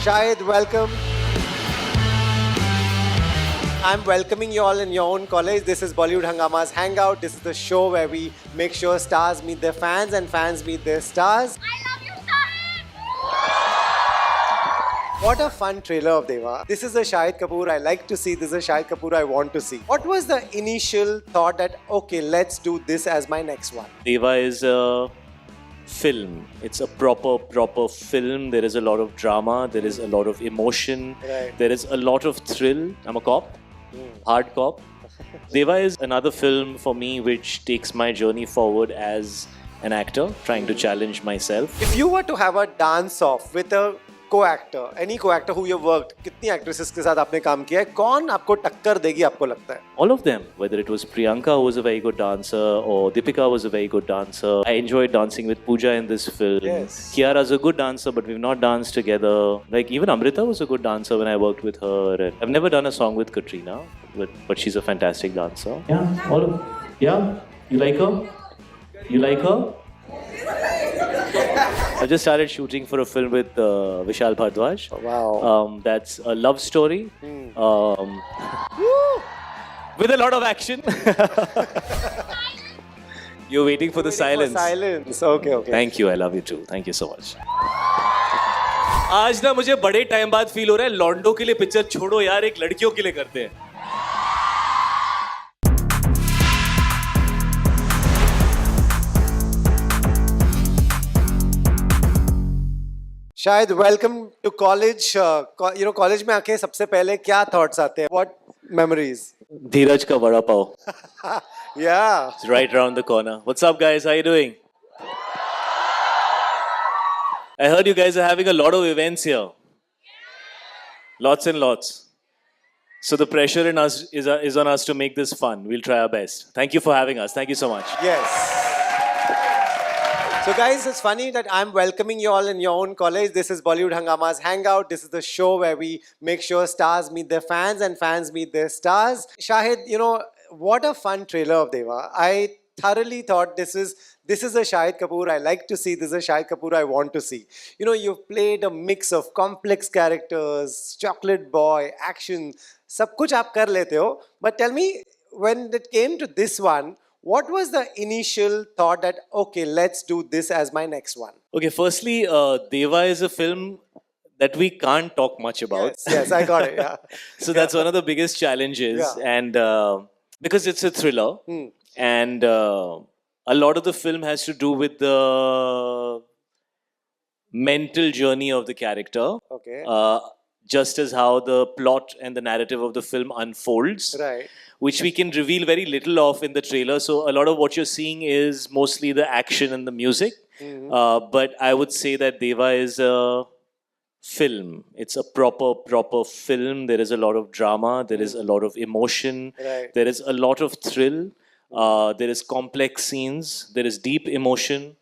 Shahid, welcome. I'm welcoming you all in your own college. This is Bollywood Hangama's Hangout. This is the show where we make sure stars meet their fans and fans meet their stars. I love you, Shahid! What a fun trailer of Deva. This is a Shahid Kapoor I like to see. This is a Shahid Kapoor I want to see. What was the initial thought that, okay, let's do this as my next one? Deva is a film. It's a proper film. There is a lot of drama. There is a lot of emotion. Right. There is a lot of thrill. I'm a cop, hard cop. Deva is another film for me which takes my journey forward as an actor, trying to challenge myself. If you were to have a dance-off with a co-actor, any co-actor who you've worked, कितनी actresses के साथ आपने काम किया है, कौन आपको टक्कर देगी आपको लगता है? All of them, whether it was Priyanka, who was a very good dancer, or Deepika was a very good dancer. I enjoyed dancing with Pooja in this film. Yes. Kiara's a good dancer, but we've not danced together. Like even Amrita was a good dancer when I worked with her. And I've never done a song with Katrina, but she's a fantastic dancer. Yeah, all of. Yeah, you like her? You like her? I just started shooting for a film with Vishal Bhardwaj. Wow. That's a love story. With a lot of action. You're waiting for the silence. Silence. Okay, okay. Thank you. I love you too. Thank you so much. आज ना मुझे बड़े time बाद feel हो रहा है लॉन्डो के लिए पिक्चर छोड़ो यार एक लड़कियों के लिए करते हैं. शायद वेलकम टू कॉलेज. कॉलेज में आके सबसे पहले क्या थॉट्स आते हैं? What memories? धीरज का वड़ा पाव. या It's right around the corner. What's up, guys? How you doing? I heard you guys are having a lot of events here. Lots and lots. So the pressure in us is on us to make this fun. We'll try our best. Thank you for having us. Thank you so much. yes. So guys, it's funny that I'm welcoming you all in your own college. This is Bollywood Hangama's Hangout. This is the show where we make sure stars meet their fans and fans meet their stars. Shahid, what a fun trailer of Deva. I thoroughly thought this is a Shahid Kapoor I like to see. This is a Shahid Kapoor I want to see. You've played a mix of complex characters, chocolate boy, action. सब कुछ आप कर लेते हो. But tell me, when it came to this one, what was the initial thought that, okay, let's do this as my next one? Okay, firstly, Deva is a film that we can't talk much about. Yes, I got it, yeah. So that's one of the biggest challenges. Yeah. And because it's a thriller, and a lot of the film has to do with the mental journey of the character. Okay. Just as how the plot and the narrative of the film unfolds. Right. Which we can reveal very little of in the trailer. So a lot of what you're seeing is mostly the action and the music. But I would say that Deva is a film. It's a proper film. There is a lot of drama. There is a lot of emotion. Right. There is a lot of thrill. There is complex scenes. There is deep emotion.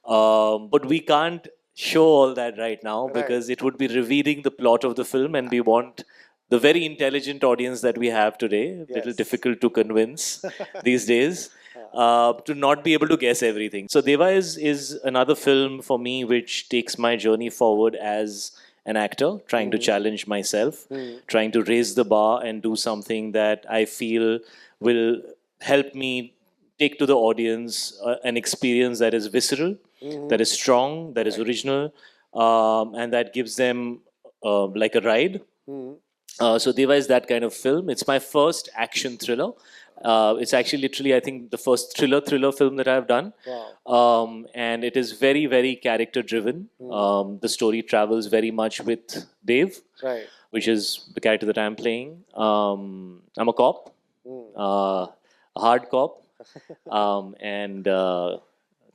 But we can't show all that right now because it would be revealing the plot of the film, and we want the very intelligent audience that we have today, a little difficult to convince these days, to not be able to guess everything. So Deva is another film for me which takes my journey forward as an actor, trying to challenge myself, trying to raise the bar and do something that I feel will help me take to the audience an experience that is visceral, that is strong, that is original, and that gives them like a ride. So Deva is that kind of film. It's my first action thriller. It's actually literally, I think, the first thriller film that I've done. Wow. And it is very, very character driven. The story travels very much with Dave, Right. which is the character that I'm playing. I'm a cop, a hard cop, and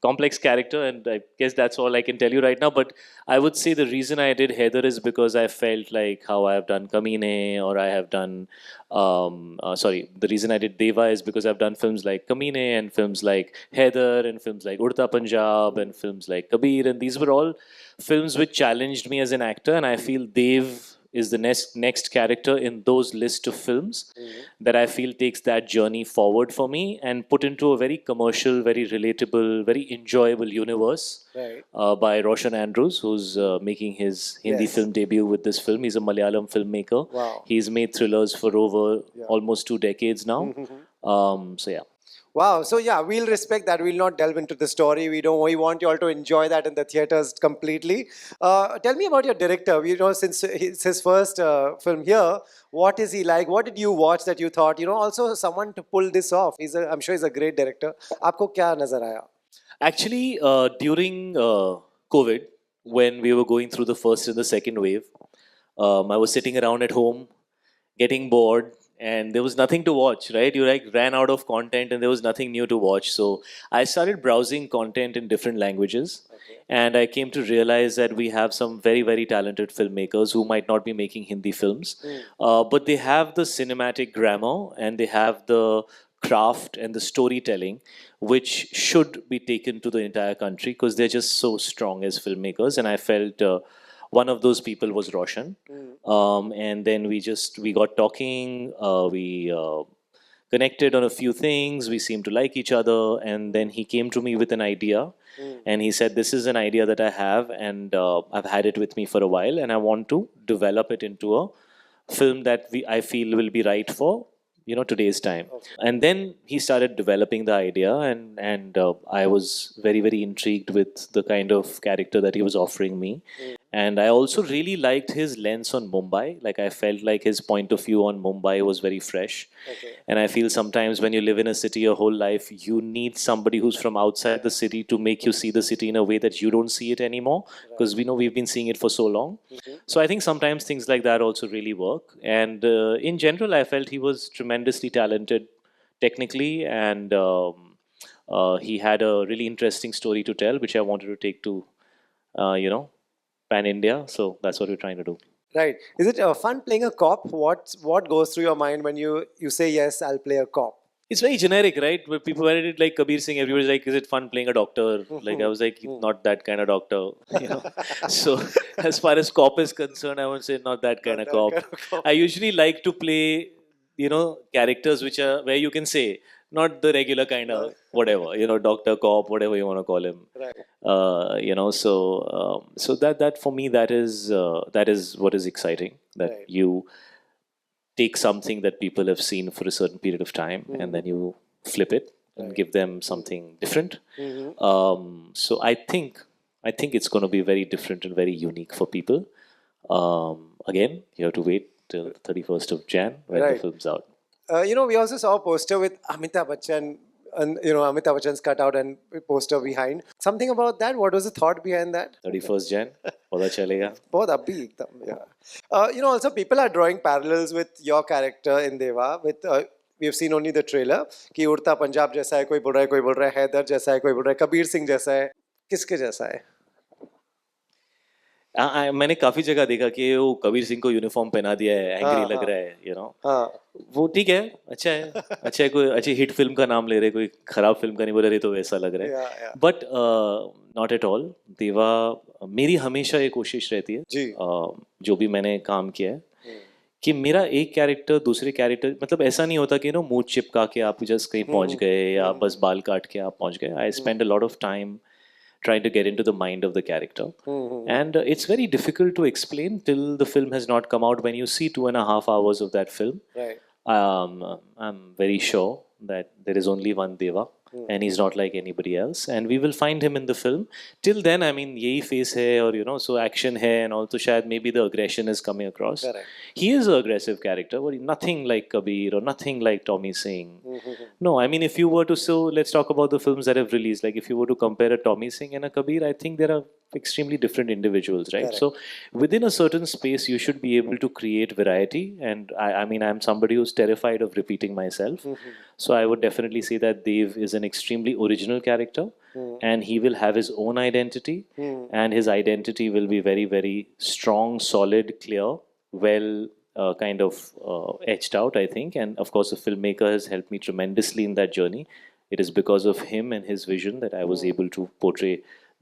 complex character, and I guess that's all I can tell you right now. But I would say the reason I did Heather is because I felt like how I have done Kamine, or I have done, the reason I did Deva is because I've done films like Kamine and films like Heather and films like Udta Punjab and films like Kabir, and these were all films which challenged me as an actor, and I feel Dev is the next character in those list of films that I feel takes that journey forward for me and put into a very commercial, very relatable, very enjoyable universe Right. by Roshan Andrews, who's making his Hindi Yes. film debut with this film. He's a Malayalam filmmaker. Wow. He's made thrillers for over almost 2 decades now. So yeah. Wow. So yeah, we'll respect that. We'll not delve into the story. We want you all to enjoy that in the theaters completely. Tell me about your director. You know, since it's his first film here, what is he like? What did you watch that you thought, you know, also someone to pull this off? I'm sure he's a great director. आपको क्या नजर आया? Actually, during COVID, when we were going through the first and the second wave, I was sitting around at home, getting bored, and there was nothing to watch, right? You like ran out of content, and there was nothing new to watch. So I started browsing content in different languages, and I came to realize that we have some very, very talented filmmakers who might not be making Hindi films, but they have the cinematic grammar and they have the craft and the storytelling which should be taken to the entire country because they're just so strong as filmmakers. And I felt one of those people was Roshan. And then we got talking, we connected on a few things, we seemed to like each other, and then he came to me with an idea. And he said, this is an idea that I have, and I've had it with me for a while, and I want to develop it into a film that I feel will be right for today's time. And then he started developing the idea, and I was very, very intrigued with the kind of character that he was offering me. And I also really liked his lens on Mumbai. Like I felt like his point of view on Mumbai was very fresh. And I feel sometimes when you live in a city your whole life, you need somebody who's from outside the city to make you see the city in a way that you don't see it anymore, because we know we've been seeing it for so long. So I think sometimes things like that also really work. And in general, I felt he was tremendously talented technically, and he had a really interesting story to tell, which I wanted to take to, pan India. So that's what we're trying to do. Right. Is it fun playing a cop? What goes through your mind when you say yes, I'll play a cop? It's very generic, right? But people when it like Kabir Singh, everybody's like, is it fun playing a doctor? Like I was like, not that kind of doctor. So as far as cop is concerned, I would say not that kind of cop. I usually like to play, characters which are where you can say not the regular kind of whatever, doctor, cop, whatever you want to call him. Right. So that for me that is what is exciting, that Right. you take something that people have seen for a certain period of time and then you flip it and give them something different. So I think it's going to be very different and very unique for people. Again, you have to wait till the 31st of Jan when the Right. film's out. We also saw a poster with Amitabh Bachchan, and Amitabh Bachchan's cutout and poster behind. Something about that. What was the thought behind that? 31st Jan, pata chalega. बहुत अभी एकदम, yeah. Also people are drawing parallels with your character in Deva. We have seen only the trailer कि उड़ता पंजाब जैसा है, कोई बोल रहा है, कोई बोल रहा है हैदर जैसा है, कोई बोल रहा है कबीर सिंह जैसा है. किसके जैसा है? मैंने काफी जगह देखा कि वो कबीर सिंह को यूनिफॉर्म पहना दिया है, एंग्री लग रहा है, हाँ. वो ठीक है, अच्छा है, कोई अच्छी हिट फिल्म का नाम ले रहे, कोई खराब फिल्म का नहीं बोल रहे, तो वैसा लग रहा है. Yeah. But not at all. देवा मेरी हमेशा ये कोशिश रहती है, जी. जो भी मैंने काम किया है, कि मेरा एक कैरेक्टर दूसरे कैरेक्टर, मतलब ऐसा नहीं होता कि मुंह चिपका के आप जस्ट कहीं पहुंच गए या बस बाल काट के आप पहुंच गए. I spend a lot of time trying to get into the mind of the character. And it's very difficult to explain till the film has not come out. When you see 2.5 hours of that film, Right. I'm very sure that there is only one Deva and he's not like anybody else, and we will find him in the film. Till then, I mean, yehi face hai, or so action hai, and also shayad maybe the aggression is coming across. Correct. He is an aggressive character, but nothing like Kabir or nothing like Tommy Singh. No, I mean, if you were to, so let's talk about the films that have released. Like, if you were to compare a Tommy Singh and a Kabir, I think there are extremely different individuals, right? Correct. So, within a certain space, you should be able to create variety. And I mean, I'm somebody who's terrified of repeating myself. So, I would definitely say that Dev is an extremely original character, and he will have his own identity, and his identity will be very, very strong, solid, clear, well. Kind of etched out, I think. And of course, the filmmaker has helped me tremendously in that journey. It is because of him and his vision that I was able to portray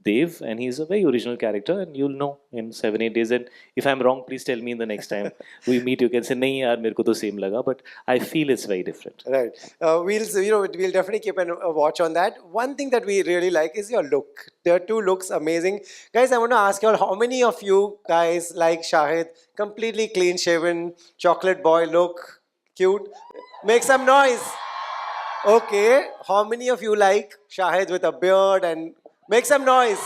Dev, and he's a very original character, and you'll know in 7-8 days. And if I'm wrong, please tell me in the next time we meet. You can say, "Nahi yaar, mere ko to same laga," but I feel it's very different. Right. We'll definitely keep a watch on that. One thing that we really like is your look. The two looks amazing. Guys, I want to ask you all, how many of you guys like Shahid? Completely clean shaven, chocolate boy look, cute. Make some noise. Okay. How many of you like Shahid with a beard and make some noise?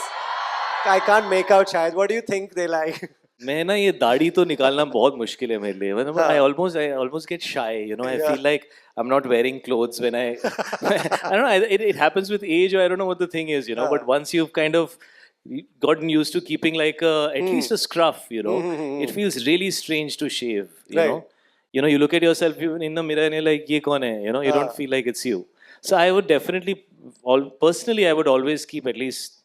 I can't make out Shahid. What do you think they like? मैं ना ये दाढ़ी तो निकालना बहुत मुश्किल है मेरे लिए मतलब I almost get shy, you know. I Yeah. feel like I'm not wearing clothes when I I don't know, it happens with age, or I don't know what the thing is, you know. But once you've kind of gotten used to keeping like at least a scruff, you know, it feels really strange to shave, you Right. know. You know, you look at yourself in the mirror and you're like, ye kaun hai? You know, you don't feel like it's you. So I would definitely, personally, I would always keep at least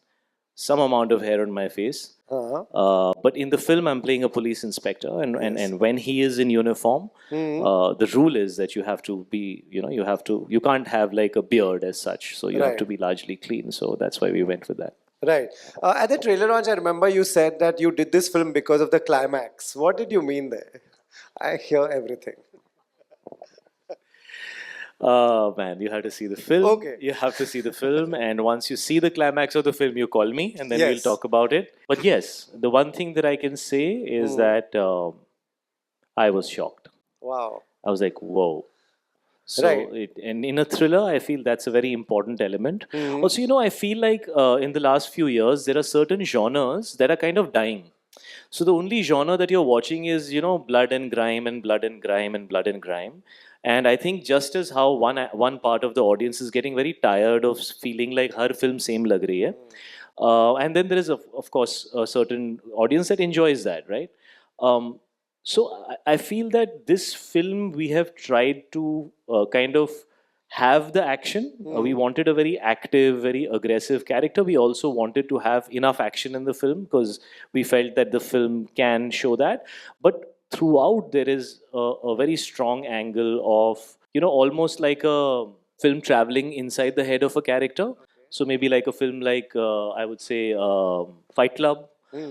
some amount of hair on my face. But in the film, I'm playing a police inspector, and when he is in uniform, the rule is that you have to be, you know, you can't have like a beard as such, so you have Right. to be largely clean. So that's why we went with that. Right. At the trailer launch, I remember you said that you did this film because of the climax. What did you mean there? I hear everything. Man, you have to see the film. Okay. You have to see the film, and once you see the climax of the film, you call me, and then we'll Yes. talk about it. But yes, the one thing that I can say is that I was shocked. Wow. I was like, whoa. So, Right. and in a thriller, I feel that's a very important element. Also, you know, I feel like in the last few years, there are certain genres that are kind of dying. So the only genre that you're watching is, you know, blood and grime and blood and grime and blood and grime. And I think just as how one part of the audience is getting very tired of feeling like her film same lag rahi hai, and then there is of course a certain audience that enjoys that, right? So I feel that this film we have tried to kind of have the action. We wanted a very active, very aggressive character. We also wanted to have enough action in the film because we felt that the film can show that. But throughout, there is a very strong angle of, you know, almost like a film traveling inside the head of a character. So maybe like a film like, I would say, Fight Club,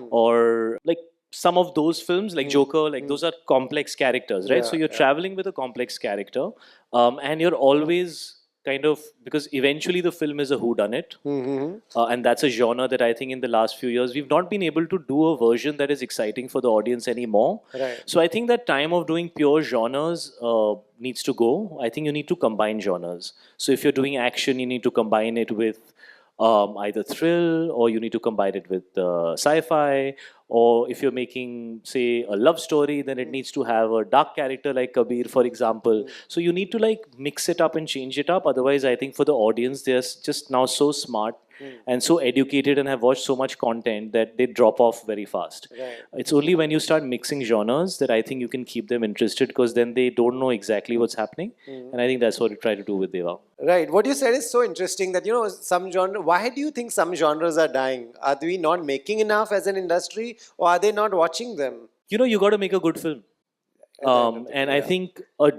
or like some of those films like Joker, like those are complex characters, right? Yeah, So you're traveling with a complex character, and you're always kind of, because eventually the film is a whodunit, and that's a genre that I think in the last few years we've not been able to do a version that is exciting for the audience anymore. Right. So I think that time of doing pure genres needs to go. I think you need to combine genres. So if you're doing action, you need to combine it with either thrill, or you need to combine it with sci-fi, or if you're making, say, a love story, then it needs to have a dark character like Kabir, for example. So you need to like mix it up and change it up. Otherwise, I think for the audience, they're just now so smart and so educated and have watched so much content that they drop off very fast. Right. It's only when you start mixing genres that I think you can keep them interested, because then they don't know exactly what's happening. And I think that's what we try to do with Deva. Right. What you said is so interesting that, you know, some genre, why do you think some genres are dying? Are we not making enough as an industry, or are they not watching them? You know, you got to make a good film. And I think a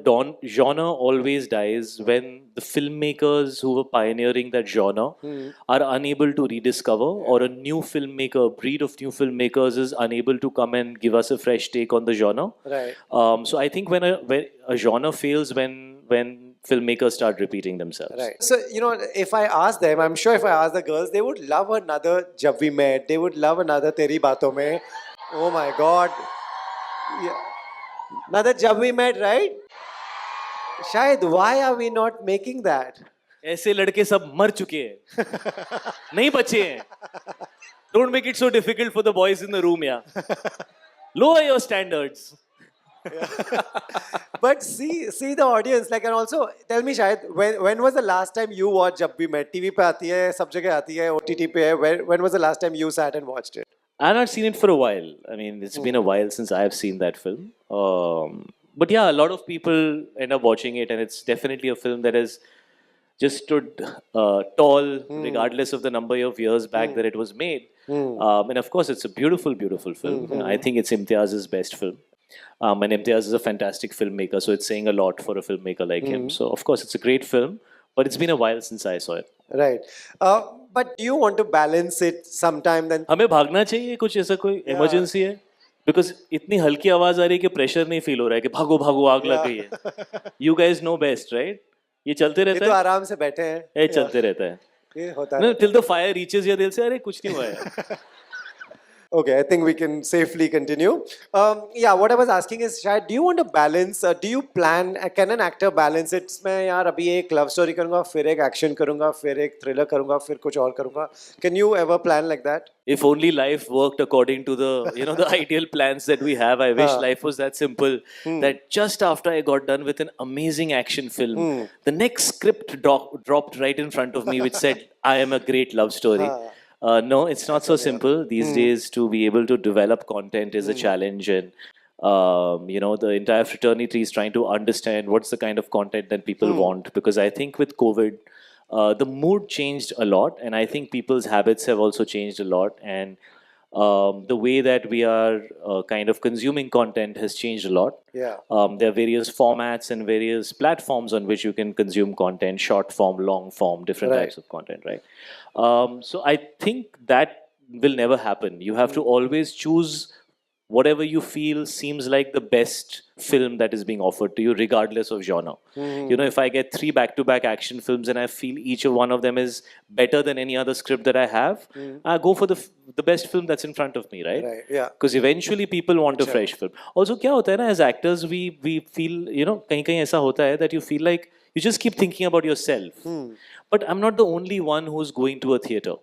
genre always dies when the filmmakers who were pioneering that genre are unable to rediscover, or a new filmmaker, a breed of new filmmakers is unable to come and give us a fresh take on the genre. Right. So I think when a genre fails, when filmmakers start repeating themselves. Right. So, you know, if I ask them, I'm sure if I ask the girls, they would love another Jab We Met. They would love another Teri Baaton Mein. Oh my God. Yeah. Another Jab We Met, right? Shahid, why are we not making that? ऐसे लड़के सब मर चुके हैं, नहीं बचे हैं. Don't make it so difficult for the boys in the room, yeah. Lower your standards. But see the audience, like, and also tell me, Shahid, when was the last time you watched Jab We Met? TV पे आती है, सब जगह आती है, OTT पे है. When was the last time you sat and watched it? I've not seen it for a while. I mean, it's been a while since I've seen that film. But yeah, a lot of people end up watching it, and it's definitely a film that has just stood tall, regardless of the number of years back that it was made. And of course, it's a beautiful, beautiful film. I think it's Imtiaz's best film. And Imtiaz is a fantastic filmmaker, so it's saying a lot for a filmmaker like him. So, of course, it's a great film, but it's been a while since I saw it. Right. But do you want to balance it sometime then? हमें भागना चाहिए, कुछ ऐसा कोई emergency है? Because इतनी हल्की आवाज आ रही है कि प्रेशर नहीं फील हो रहा है कि भागो भागो आग लग गई है. You guys know best, right? ये चलते ये रहता तो है, आराम से बैठे हैं. ये चलते रहता है. ये होता No, है. till the fire reaches your दिल से, अरे कुछ नहीं हुआ है. Okay, I think we can safely continue. Yeah, what I was asking is, Shahid, do you want to balance? Do you plan? Can an actor balance it? मैं यार अभी एक love story करूँगा, फिर एक action करूँगा, फिर एक thriller करूँगा, फिर कुछ और करूँगा. Can you ever plan like that? If only life worked according to the the ideal plans that we have. I wish life was that simple. That just after I got done with an amazing action film, the next script dropped right in front of me, which said, "I am a great love story." No, it's not so simple these days. To be able to develop content is a challenge, and the entire fraternity is trying to understand what's the kind of content that people want. Because I think with COVID, the mood changed a lot, and I think people's habits have also changed a lot, and the way that we are kind of consuming content has changed a lot. Yeah. There are various formats and various platforms on which you can consume content: short form, long form, different Right. types of content, right? So I think that will never happen. You have to always choose whatever you feel seems like the best film that is being offered to you, regardless of genre. If I get 3 back-to-back action films and I feel each of one of them is better than any other script that I have, I go for the best film that's in front of me, right? Right. Yeah. Because eventually people want a fresh film. Also, क्या होता है ना, as actors, we feel, कहीं ऐसा होता है that you feel like you just keep thinking about yourself. But I'm not the only one who's going to a theater.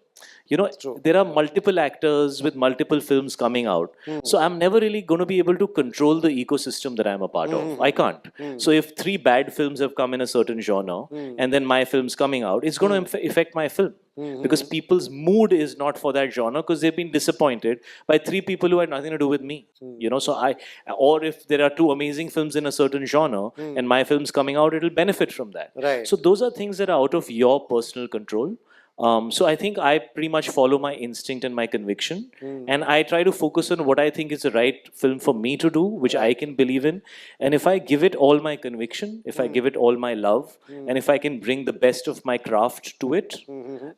There are multiple actors with multiple films coming out. So I'm never really going to be able to control the ecosystem that I'm a part of. I can't. So if 3 bad films have come in a certain genre and then my film's coming out, it's going to affect my film. Because people's mood is not for that genre because they've been disappointed by 3 people who had nothing to do with me. So or if there are 2 amazing films in a certain genre and my film's coming out, it'll benefit from that. Right. So those are things that are out of your personal control. So I think I pretty much follow my instinct and my conviction, and I try to focus on what I think is the right film for me to do, which I can believe in. And if I give it all my conviction, if I give it all my love, and if I can bring the best of my craft to it,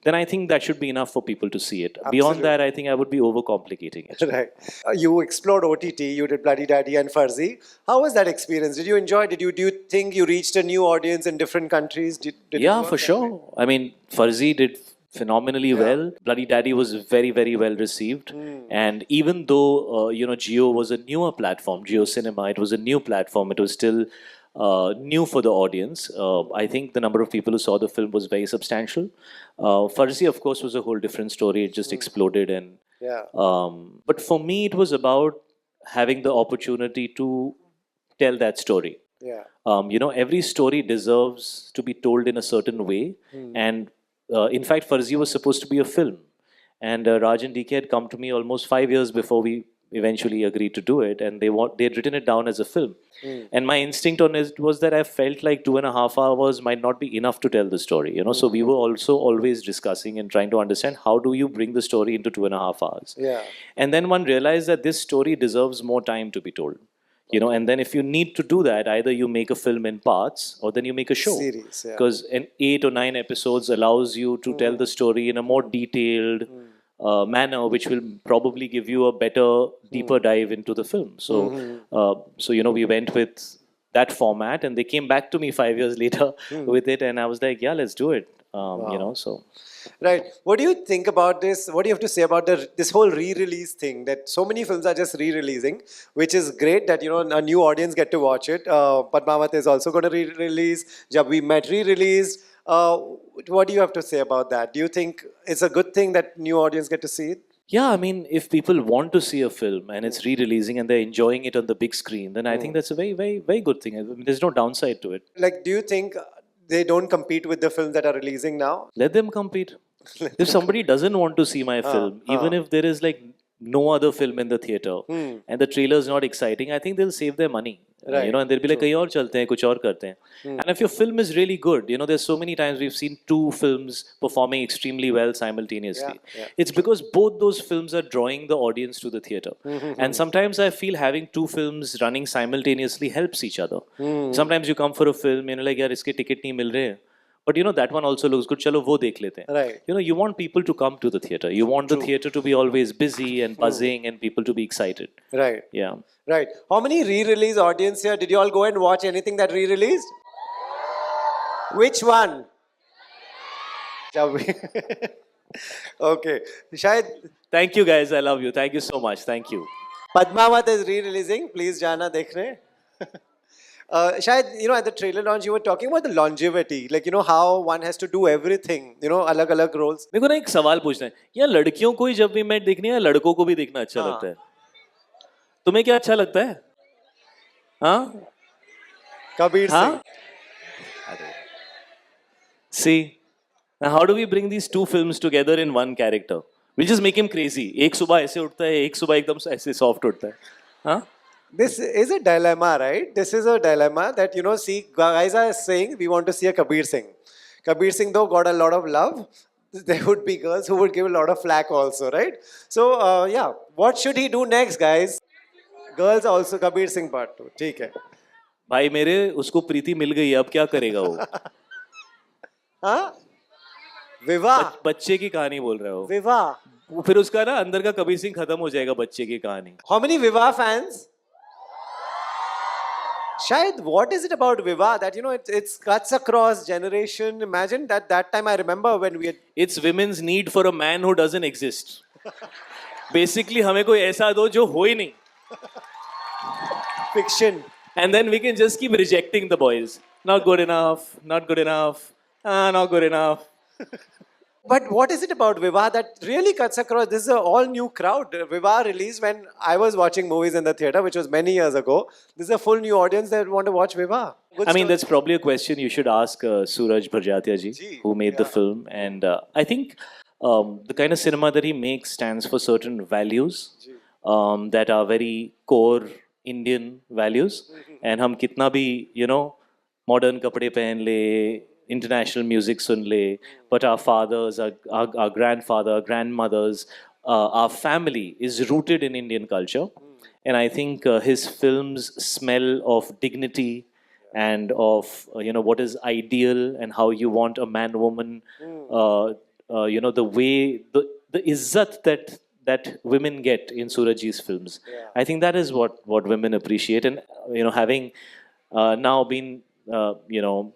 then I think that should be enough for people to see it. Beyond that, I think I would be overcomplicating it. Right. You explored OTT. You did Bloody Daddy and Farzi. How was that experience? Did you enjoy? Do you think you reached a new audience in different countries? Did it Yeah, work for that sure. way? I mean, Farzi did phenomenally well. Bloody Daddy was very, very well received. And even though, Geo was a newer platform, Geo Cinema, it was a new platform, it was still new for the audience. I think the number of people who saw the film was very substantial. Farsi, of course, was a whole different story. It just exploded. And Yeah. but for me, it was about having the opportunity to tell that story. Yeah. Every story deserves to be told in a certain way. And in fact, Farzi was supposed to be a film. And Raj and DK had come to me almost 5 years before we eventually agreed to do it. And they had written it down as a film. And my instinct on it was that I felt like 2.5 hours might not be enough to tell the story. So we were also always discussing and trying to understand how do you bring the story into 2.5 hours. Yeah. And then one realized that this story deserves more time to be told. And then if you need to do that, either you make a film in parts or then you make a show. Series, yeah. Because an 8 or 9 episodes allows you to tell the story in a more detailed manner, which will probably give you a better, deeper dive into the film. So, we went with that format, and they came back to me 5 years later with it, and I was like, yeah, let's do it. So. Right. What do you think about this? What do you have to say about this whole re-release thing? That so many films are just re-releasing, which is great that a new audience get to watch it. Padmavat is also going to re-release. Jab We Met re-released. What do you have to say about that? Do you think it's a good thing that new audience get to see it? Yeah, I mean, if people want to see a film and it's re-releasing and they're enjoying it on the big screen, then I think that's a very, very, very good thing. I mean, there's no downside to it. Like, do you think they don't compete with the films that are releasing now? Let them compete. If somebody doesn't want to see my film, even if there is like no other film in the theater and the trailer is not exciting, I think they'll save their money. Right. And they'll be like, kahin aur chalte hain, kuch aur karte hain. And if your film is really good, there's so many times we've seen 2 films performing extremely well simultaneously. Yeah. It's because both those films are drawing the audience to the theater. And sometimes I feel having 2 films running simultaneously helps each other. Sometimes you come for a film, like, yaar, iske ticket nahi mil rahe hain. but you know that one also looks good. Chalo wo dekh lete hain. Right. You know, you want people to come to the theater. You want the theater to be always busy and buzzing and people to be excited. Right. Yeah. Right. How many re-release audience here? Did you all go and watch anything that re-released? Which one? Jab- okay. Shayad Thank you guys. I love you. Thank you so much. Thank you. Padmavat is re-releasing. Please jana dekhne. Shayad, you know, at the trailer launch, you were talking about the longevity. Like, you know, how one has to do everything. You know, alag-alag roles. मेरे को ना एक सवाल पूछना है, यार लड़कियों को ही जब भी मैं देखनी है या लड़कों को भी देखना अच्छा हाँ। लगता है? तुम्हें क्या अच्छा लगता है? हाँ? Kabir हाँ? Singh. See, now how do we bring these two films together in one character? We'll just make him crazy. एक सुबह ऐसे उठता है, एक सुबह एकदम ऐसे soft उठता है. हाँ? This is a dilemma, right? This is a dilemma that, you know, see, guys are saying we want to see a Kabir Singh. Kabir Singh, though, got a lot of love. There would be girls who would give a lot of flack also, right? So, yeah, what should he do next, guys? Girls also, Kabir Singh part 2. ठीक है. भाई मेरे उसको प्रीति मिल गई, अब क्या करेगा वो? हाँ? विवाह. बच्चे की कहानी बोल रहे हो. विवाह. वो फिर उसका ना अंदर का कबीर सिंह खत्म हो जाएगा बच्चे की कहानी. How many Viva fans? Shayad, what is it about Viva that, you know, it cuts across generation? Imagine that time I remember when we had... It's women's need for a man who doesn't exist. Basically, हमें कोई ऐसा दो जो हो ही नहीं. Fiction. And then we can just keep rejecting the boys. Not good enough, not good enough, not good enough. But what is it about Viva that really cuts across? This is an all new crowd. Viva released when I was watching movies in the theater, which was many years ago. This is a full new audience that want to watch Viva. Good I mean, story. that's probably a question you should ask Suraj Bharjatia ji, Ji, who made the film. And I think the kind of cinema that he makes stands for certain values that are very core Indian values. And हम कितना भी, you know, modern कपड़े पहन ले, international music सुन ले, but our fathers, our grandfather, our grandmothers, our family is rooted in Indian culture. And I think his films smell of dignity and of you know what is ideal and how you want a man woman you know the way the izzat that women get in Surajji's films. I think that is what women appreciate. And you know, having now been you know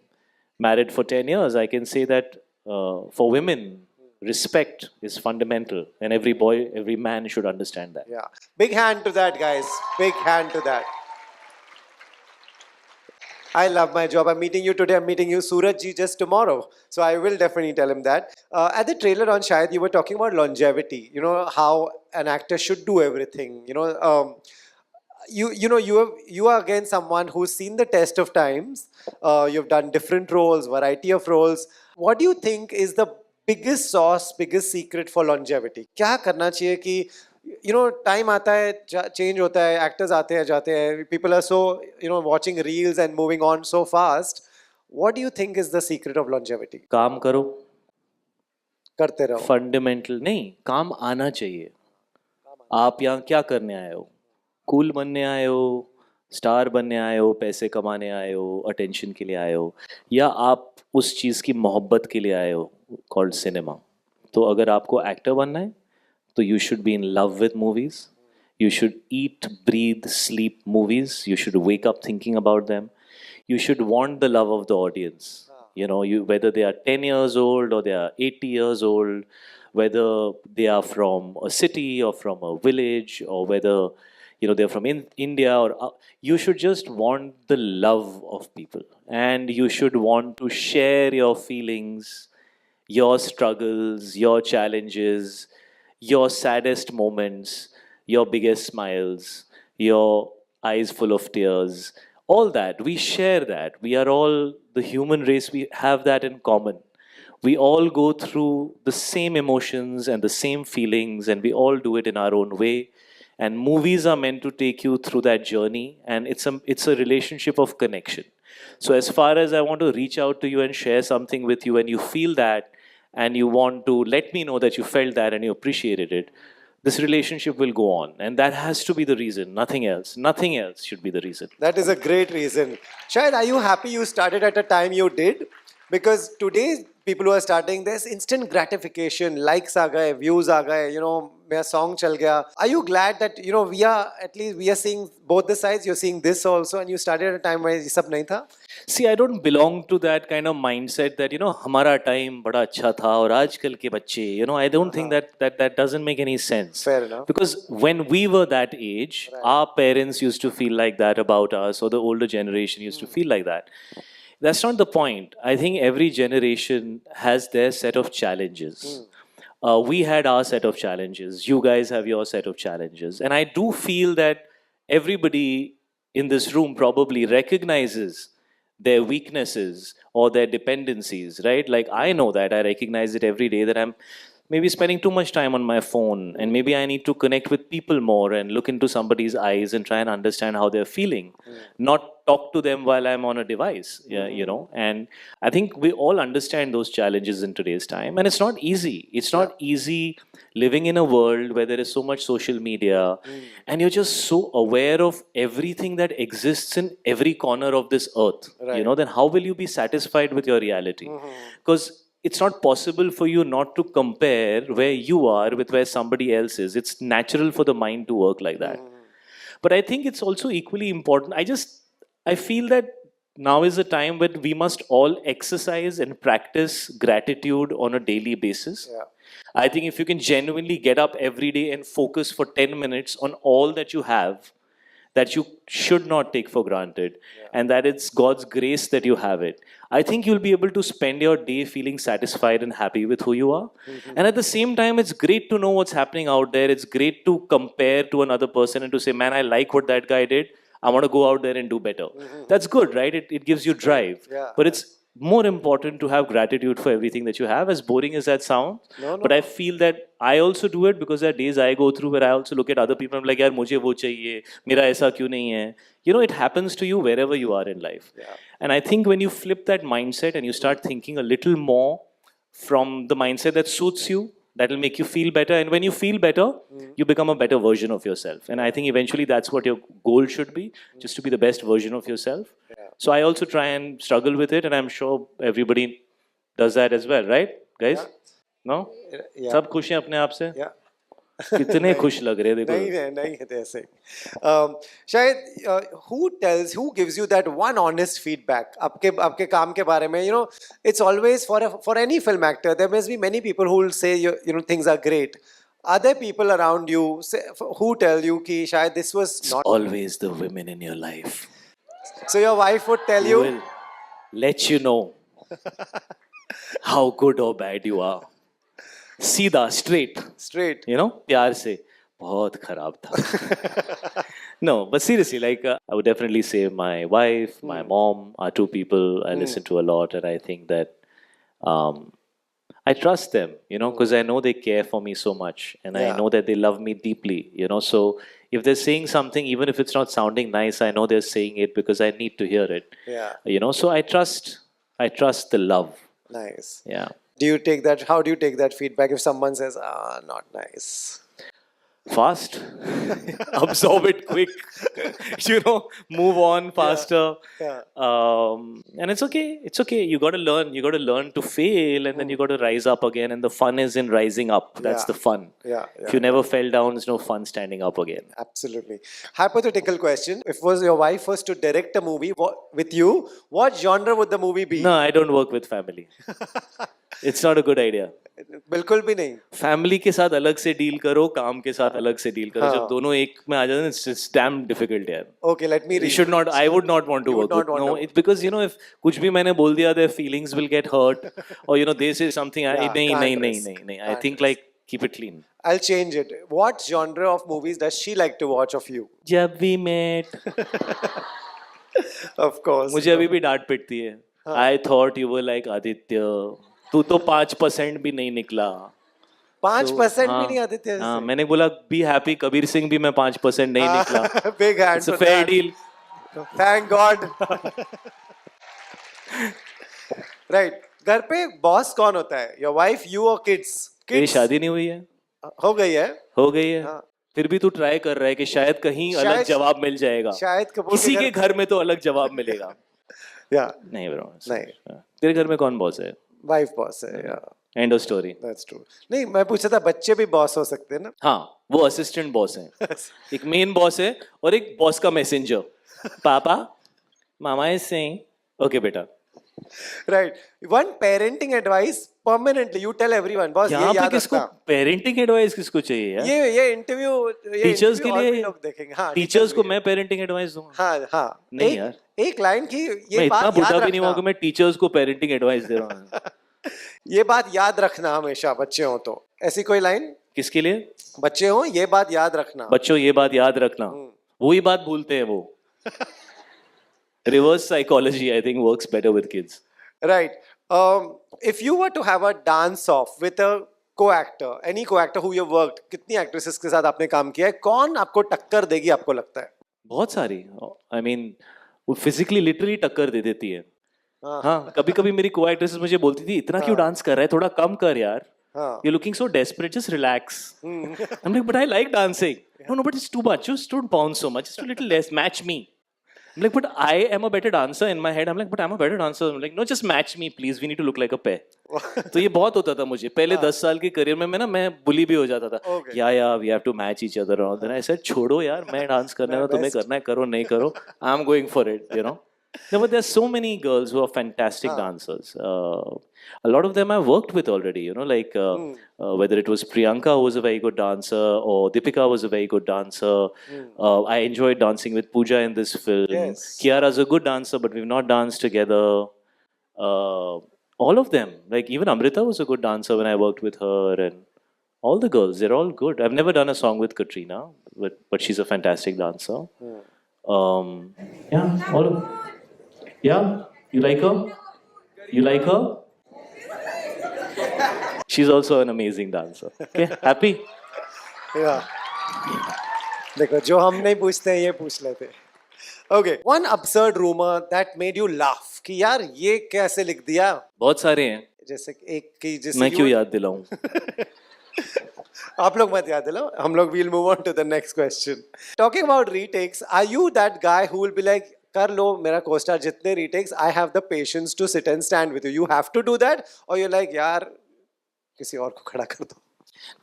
married for 10 years, I can say that for women respect is fundamental, and every boy, every man should understand that. Yeah. Big hand to that, guys. Big hand to that. I love my job. I'm meeting you today. I'm meeting you, Suraj ji, just tomorrow. So I will definitely tell him that. At the trailer on Shayad, you were talking about longevity. You know, how an actor should do everything. You know, you are again someone who's seen the test of times. You've done different roles, variety of roles. What do you think is the biggest sauce, biggest secret for longevity? क्या करना चाहिए कि you know time आता है, change होता है, actors आते हैं जाते हैं, people are so you know watching reels and moving on so fast. What do you think is the secret of longevity? काम करो, करते रहो. फंडामेंटल नहीं, काम आना चाहिए. आप यहाँ क्या करने आए हो? कूल बनने आए हो, स्टार बनने आए हो, पैसे कमाने आए हो, अटेंशन के लिए आए हो, या आप उस चीज़ की मोहब्बत के लिए आए हो, कॉल्ड सिनेमा. तो अगर आपको एक्टर बनना है तो you should be in love with movies. You should eat, breathe, sleep movies. You should wake up thinking about them. You should want the love of the audience. You know, whether they are 10 years old or they are 80 years old, whether they are from a city or from a village, or whether you know they're from India, or you should just want the love of people, and you should want to share your feelings, your struggles, your challenges, your saddest moments, your biggest smiles, your eyes full of tears, all that. We share that. We are all the human race. We have that in common. We all go through the same emotions and the same feelings, and we all do it in our own way. And movies are meant to take you through that journey, and it's a relationship of connection. So as far as I want to reach out to you and share something with you, and you feel that, and you want to let me know that you felt that and you appreciated it, this relationship will go on. And that has to be the reason, nothing else. Nothing else should be the reason. That is a great reason. Shayad, are you happy you started at a time you did? Because today people who are starting this instant gratification, likes aa gaye, views aa gaye, मेरा song चल गया. Are you glad that we are at least we are seeing both the sides? You're seeing this also, and you started at a time where ये सब नहीं था. See, I don't belong to that kind of mindset that हमारा time बड़ा अच्छा था और आजकल के बच्चे, I don't think that doesn't make any sense. Fair enough. Because when we were that age, our parents used to feel like that about us, or the older generation used to feel like that. That's not the point. I think every generation has their set of challenges. We had our set of challenges. You guys have your set of challenges. And I do feel that everybody in this room probably recognizes their weaknesses or their dependencies, right? Like I know that I recognize it every day that I'm maybe spending too much time on my phone, and maybe I need to connect with people more and look into somebody's eyes and try and understand how they're feeling, not talk to them while I'm on a device. And I think we all understand those challenges in today's time, and it's not easy. It's not easy living in a world where there is so much social media and you're just so aware of everything that exists in every corner of this earth. Then how will you be satisfied with your reality? Because it's not possible for you not to compare where you are with where somebody else is. It's natural for the mind to work like that. But I think it's also equally important. I feel that now is a time when we must all exercise and practice gratitude on a daily basis. Yeah. I think if you can genuinely get up every day and focus for 10 minutes on all that you have, that you should not take for granted, and that it's God's grace that you have it, I think you'll be able to spend your day feeling satisfied and happy with who you are. And at the same time, it's great to know what's happening out there. It's great to compare to another person and to say, man, I like what that guy did. I want to go out there and do better. That's good, right? It gives you drive. Yeah. But it's more important to have gratitude for everything that you have, as boring as that sounds. No. But I feel that I also do it because there are days I go through where I also look at other people and I'm like, yaar, mujhe wo chahiye, mera aisa kyun nahi hai? It happens to you wherever you are in life. Yeah. And I think when you flip that mindset and you start thinking a little more from the mindset that suits you, that will make you feel better. And when you feel better, you become a better version of yourself. And I think eventually that's what your goal should be, just to be the best version of yourself. Yeah. So I also try and struggle with it, and I'm sure everybody does that as well, right, guys? No? Yeah. सब खुश हैं अपने आप से? Yeah. कितने खुश लग रहे हैं देखो. नहीं है ऐसे. शायद who gives you that one honest feedback आपके काम के बारे में? It's always for any film actor there must be many people who will say things are great. Are there people around you who tell you कि शायद this was not? Always the women in your life. So your wife would tell Who you? will let you know how good or bad you are. सीधा straight. प्यार से बहुत खराब था. No, but seriously, like I would definitely say my wife, my mom are two people I listen to a lot, and I think that I trust them, because I know they care for me so much, and I know that they love me deeply, so if they're saying something, even if it's not sounding nice, I know they're saying it because I need to hear it. Yeah. So I trust the love. Nice. Yeah. How do you take that feedback if someone says, not nice? Fast. Absorb it quick. Move on faster. Yeah. And it's okay. You got to learn to fail, and then you got to rise up again, and the fun is in rising up. That's the fun. Yeah. If you never fell down, there's no fun standing up again. Absolutely. Hypothetical question. If your wife was to direct a movie with you, what genre would the movie be? No, I don't work with family. It's not a good idea. बिल्कुल भी नहीं. Family के साथ अलग से deal करो, काम के साथ अलग से डील करो. जब दोनों एक में आ जाते हैं, it's damn difficult, यार. Okay, let me read. I would not want to work with. No, it's because if कुछ भी मैंने बोल दिया, their feelings will get hurt, or they say something. नहीं. I think like keep it clean. I'll change it. What genre of movies does she like to watch of you? जब we met. Of course. मुझे अभी भी डांट पिटती है. I thought you were like Aditya. तू तो 5% भी नहीं निकला. 5% भी नहीं आदित्य. हाँ, मैंने बोला be happy, कबीर सिंह भी मैं 5% नहीं निकला. Big hand. It's a fair deal. Thank God. Right. घर पे बॉस कौन होता है? Your wife, you or kids? तेरी शादी नहीं हुई है? हो गई है. हो गई है. फिर भी तू ट्राई कर रहा है कि शायद कहीं अलग जवाब मिल जाएगा. शायद कपूर किसी के घर में तो अलग जवाब मिलेगा. Yeah, नहीं ब्रो नहीं। तेरे घर में कौन बॉस है? वाइफ बॉस है। Yeah, end of story. that's true. नहीं, मैं पूछा था बच्चे भी बॉस हो सकते हैं ना। हाँ, वो असिस्टेंट बॉस है। एक मेन बॉस है और एक बॉस का मैसेंजर। पापा, मामा इज सेइंग, ओके बेटा। Right. One parenting advice permanently you tell everyone, boss ये यहाँ पे याद किसको रखना। पेरेंटिंग एडवाइस किसको चाहिए यार? ये इंटरव्यू, ये टीचर्स इंटरव्यू के और भी लिए लोग देखेंगे। हाँ, टीचर्स को भी। मैं पेरेंटिंग एडवाइस दूंगा? हाँ हाँ। नहीं यार, एक लाइन की ये मैं इतना बात बुढ़ा याद भी नहीं हुआ रखना। कि मैं टीचर्स को पेरेंटिंग एडवाइस दे रहा हूँ। ये बात याद रखना हमेशा, बच्चे हो तो। ऐसी कोई लाइन? किसके लिए? बच्चे हो, ये बात याद रखना। बच्चों ये बात याद रखना। वही बात भूलते हैं वो। Reverse psychology I think works better with kids. Right. If you were to have a dance off with a co-actor, any co-actor who you've worked, कितनी actresses के साथ आपने काम किया है, कौन आपको टक्कर देगी आपको लगता है? बहुत सारी, आई मीन वो फिजिकली लिटरली टक्कर दे देती है। हाँ। हाँ, कभी कभी मेरी को एक्ट्रेसेस मुझे बोलती थी इतना क्यों डांस कर रहा है, थोड़ा कम कर यार, हाँ। you're looking so desperate, just relax. I'm like, but I like dancing. No, but it's too much, just don't bounce so much, just a little less, match me. I'm like, but I am a better dancer in my head. I'm like, but I'm a better dancer. I'm like, no, just match me, please. We need to look like a pair. तो ये बहुत होता था मुझे पहले 10 साल के career में मैं बुली भी हो जाता था। Okay. या we have to match each other और देन आई सेड छोड़ो यार, मैं डांस करने में तुम्हें करना है करो, नहीं करो, I am going for it, you know. No, but there's so many girls who are fantastic dancers. A lot of them I've worked with already, you know, like whether it was Priyanka, who was a very good dancer, or Deepika was a very good dancer. I enjoyed dancing with Pooja in this film. Yes. Kiara's a good dancer, but we've not danced together. All of them, like even Amrita was a good dancer when I worked with her, and all the girls, they're all good. I've never done a song with Katrina, but she's a fantastic dancer. Yeah, all of. Yeah, you like her? You like her? She's also an amazing dancer. Okay, happy? Yeah. देखो, जो हम नहीं पूछते हैं ये पूछ लेते हैं। Okay, one absurd rumor that made you laugh कि यार ये कैसे लिख दिया? बहुत सारे हैं। जैसे एक की जैसे मैं क्यों याद दिलाऊं? आप लोग मत याद दिलाओ, हम लोग we'll move on to the next question. Talking about retakes, are you that guy who will be like, कर लो मेरा co-star जितने retakes, I have the patience to sit and stand with you. You have to do that, or you're like यार किसी और को खड़ा कर दो.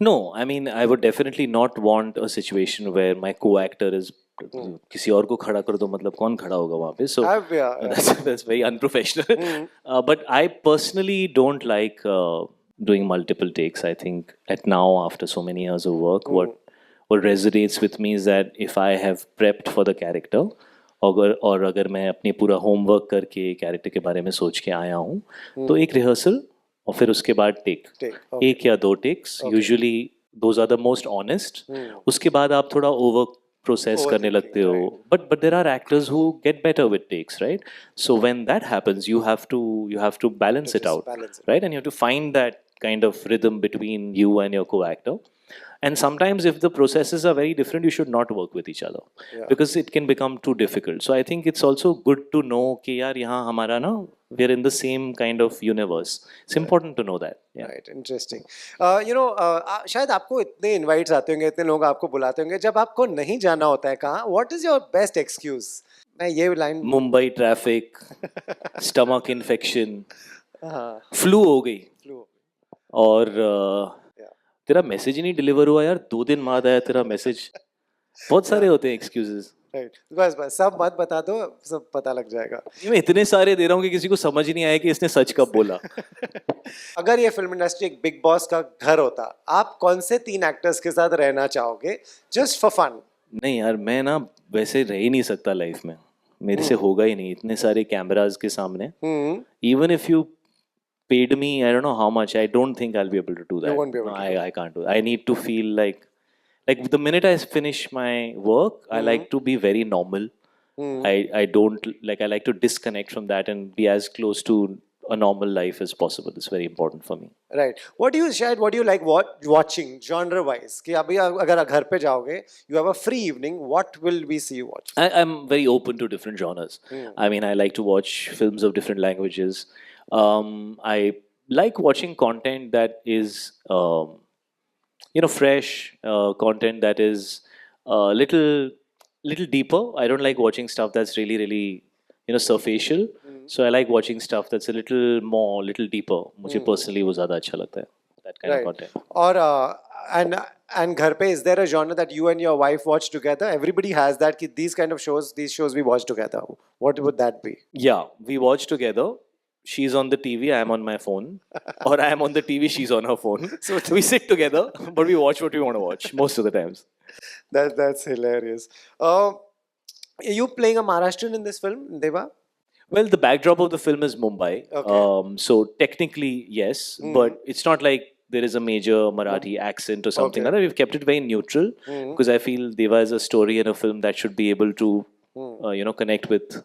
No, I mean I would definitely not want a situation where my co-actor is किसी और को खड़ा कर दो, मतलब कौन खड़ा होगा वहाँ पे? So that's very unprofessional. But I personally don't like doing multiple takes. I think at now after so many years of work, what resonates with me is that if I have prepped for the character, अगर मैं अपने पूरा homework करके character के बारे में सोच के आया हूँ, तो एक रिहर्सल और फिर उसके बाद टेक, एक या 2 takes, usually those are the most honest. उसके बाद आप थोड़ा ओवर प्रोसेस करने लगते हो, but there are actors who get better with takes, right? So when that happens you have to balance it out, right? And you have to find that kind of rhythm between you and your co-actor. And sometimes if the processes are very different, you should not work with each other, because it can become too difficult. So I think it's also good to know कि यार यहाँ हमारा ना, we're in the same kind of universe. It's important to know that. Yeah. Right, interesting. शायद आपको इतने invites आते होंगे, इतने लोग आपको बुलाते होंगे, जब आपको नहीं जाना होता है कहाँ, what is your best excuse? मैं ये line Mumbai traffic, stomach infection, flu हो गई, और तेरा मैसेज ही नहीं डिलीवर हुआ यार, 2 दिन बाद आया तेरा मैसेज। बहुत सारे होते हैं एक्सक्यूजेस। राइट, बस सब मत बता दो, सब पता लग जाएगा। मैं इतने सारे दे रहा हूँ कि किसी को समझ ही नहीं आया कि इसने सच कब बोला। अगर ये फिल्म इंडस्ट्री एक बिग बॉस का घर होता, आप कौन से 3 एक्टर्स के साथ रहना चाहोगे, जस्ट फॉर फन? नहीं यार, मैं ना वैसे रह ही नहीं सकता लाइफ में, मेरे से होगा ही नहीं इतने सारे कैमरास के सामने। Even if you paid me, I don't know how much, I don't think I'll be able to do that. You won't be able to do I can't do that. I need to feel like the minute I finish my work, I like to be very normal. I don't like, I like to disconnect from that and be as close to a normal life as possible. It's very important for me. Right. What do you like watching genre wise? कि अभी अगर घर पे जाओगे, you have a free evening, what will we see you watch? I'm very open to different genres. I mean, I like to watch films of different languages. I like watching content that is, fresh, content that is a little deeper. I don't like watching stuff that's really, really superficial. So I like watching stuff that's a little more, little deeper. मुझे personally वो ज़्यादा अच्छा लगता है. That kind of Right. content. Or and घर पे, is there a genre that you and your wife watch together? Everybody has that. कि these kind of shows, these shows we watch together. What would that be? Yeah, we watch together. She's on the TV, I am on my phone. Or I am on the TV, she's on her phone. So we sit together, but we watch what we want to watch most of the times. That's hilarious. Are you playing a Maharashtrian in this film, Deva? Well, the backdrop of the film is Mumbai. Okay. So technically, yes, but it's not like there is a major Marathi accent or something Okay. like that. We've kept it very neutral because I feel Deva is a story and a film that should be able to, connect with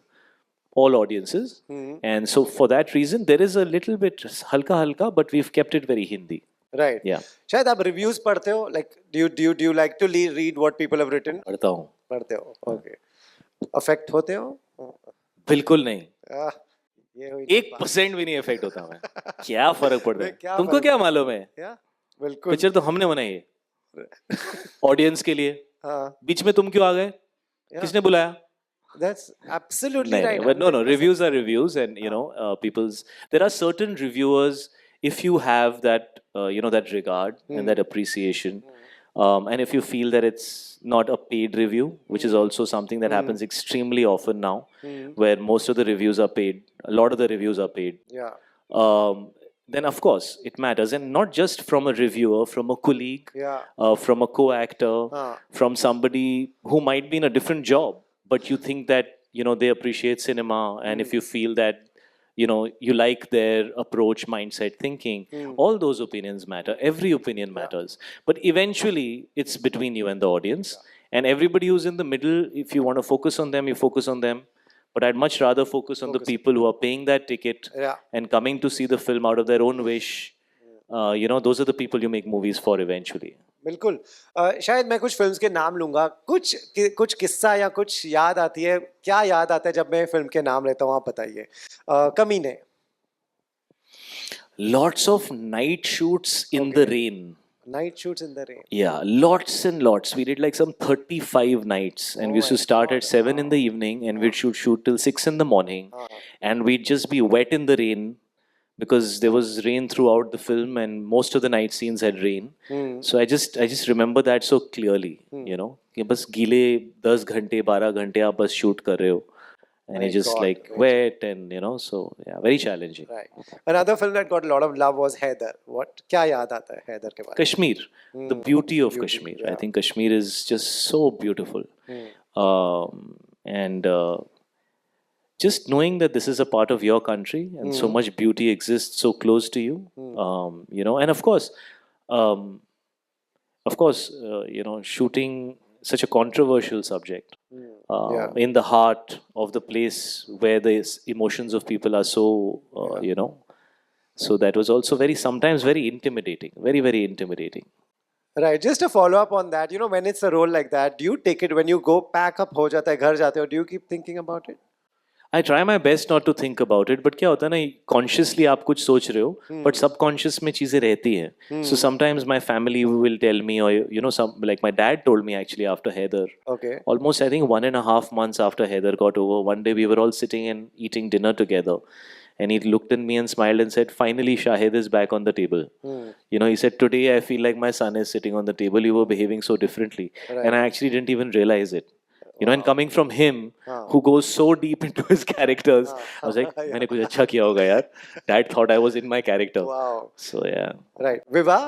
all audiences. And so for that reason, there is a little bit halka, but we've kept it very Hindi. Right. Yeah. शायद आप reviews पढ़ते हो? Like, do you like to read what people have written? पढ़ता हूँ. पढ़ते हो. Okay. Affect होते हो? बिल्कुल नहीं. आह, ये हुई 1% भी नहीं इफेक्ट होता मैं. क्या फर्क पड़ता है? क्या तुमको फर्क क्या मालूम है? Yeah, बिल्कुल. पिक्चर तो हमने बनाई है ऑडियंस के लिए. हाँ. बीच में तुम क्यों आ गए? किसने बुलाया? That's absolutely No, right. but no, reviews are reviews, and people's. There are certain reviewers. If you have that, that regard and that appreciation, and if you feel that it's not a paid review, which is also something that happens extremely often now, where most of the reviews are paid. A lot of the reviews are paid. Yeah. Then of course it matters, and not just from a reviewer, from a colleague, Yeah. from a co-actor, from somebody who might be in a different job, but you think that they appreciate cinema, and if you feel that you like their approach, mindset, thinking, all those opinions matter. Every opinion matters, but eventually it's between you and the audience, and everybody who's in the middle. If you want to focus on them, you focus on them. But I'd much rather focus on the people who are paying that ticket Yeah. and coming to see the film out of their own wish. Those are the people you make movies for eventually. बिल्कुल. शायद मैं कुछ films के नाम लूंगा. कुछ किस्सा या कुछ याद आती है. क्या याद आता है जब मैं फिल्म के नाम लेता हूँ, आप बताइए. कमीने. Lots of night shoots in the rain. Night shoots in the rain. Yeah, lots and lots. We did like some 35 nights, and we used to start at 7 in the evening, and we'd shoot till 6 in the morning, and we'd just be wet in the rain because there was rain throughout the film, and most of the night scenes had rain. So I just remember that so clearly, कि बस गीले 10 घंटे 12 घंटे आप बस shoot कर रहे हो, and it's just like wet, and so yeah, very challenging. Right. Another film that got a lot of love was Haider. What? क्या याद आता है Haider के बारे में? Kashmir, the beauty of Kashmir. I think Kashmir is just so beautiful, and just knowing that this is a part of your country and so much beauty exists so close to you, and of course, shooting such a controversial subject in the heart of the place where the emotions of people are so, so that was also sometimes very intimidating, very, very intimidating. Right. Just a follow up on that. When it's a role like that, do you take it when you go pack up हो जाता है घर जाते हो? Do you keep thinking about it? I try my best not to think about it, but क्या होता है ना, consciously आप कुछ सोच रहे हो, but subconscious में चीजें रहती हैं. So sometimes my family will tell me, or some like my dad told me actually after Haider. Okay. Almost I think 1.5 months after Haider got over, one day we were all sitting and eating dinner together, and he looked at me and smiled and said, "Finally, Shahid is back on the table." He said, "Today I feel like my son is sitting on the table. You were behaving so differently," and I actually didn't even realize it. And coming from him, who goes so deep into his characters, I was like, मैंने कुछ अच्छा किया होगा यार. Dad thought I was in my character. Wow. So yeah. Right. Viva?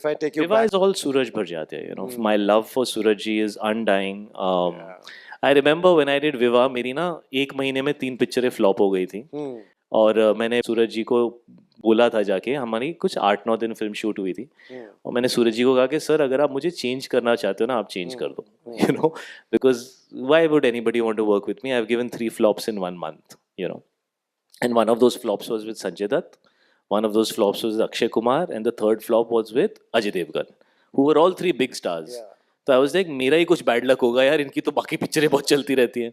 If I take you Viva back. is all Suraj Bharjatya. My love for Suraj ji is undying. I remember when I did Viva, मेरी ना 1 महीने में 3 पिक्चरें flop हो गई थी. और मैंने सूरज जी को बोला था जाके, हमारी कुछ 8-9 दिन फिल्म शूट हुई थी, और मैंने सूरज जी को कहा कि सर अगर आप मुझे चेंज करना चाहते हो ना, आप चेंज कर दो, because why would anybody want to work with me? I have given 3 flops in 1 month, and one of those flops was with Sanjay Dutt, one of those flops was with Akshay Kumar, and the third flop was with Ajay Devgan, who were all 3 big stars. तो I was like, मेरा ही कुछ bad luck होगा यार, इनकी तो बाकी पिक्चरें बहुत चलती रहती हैं.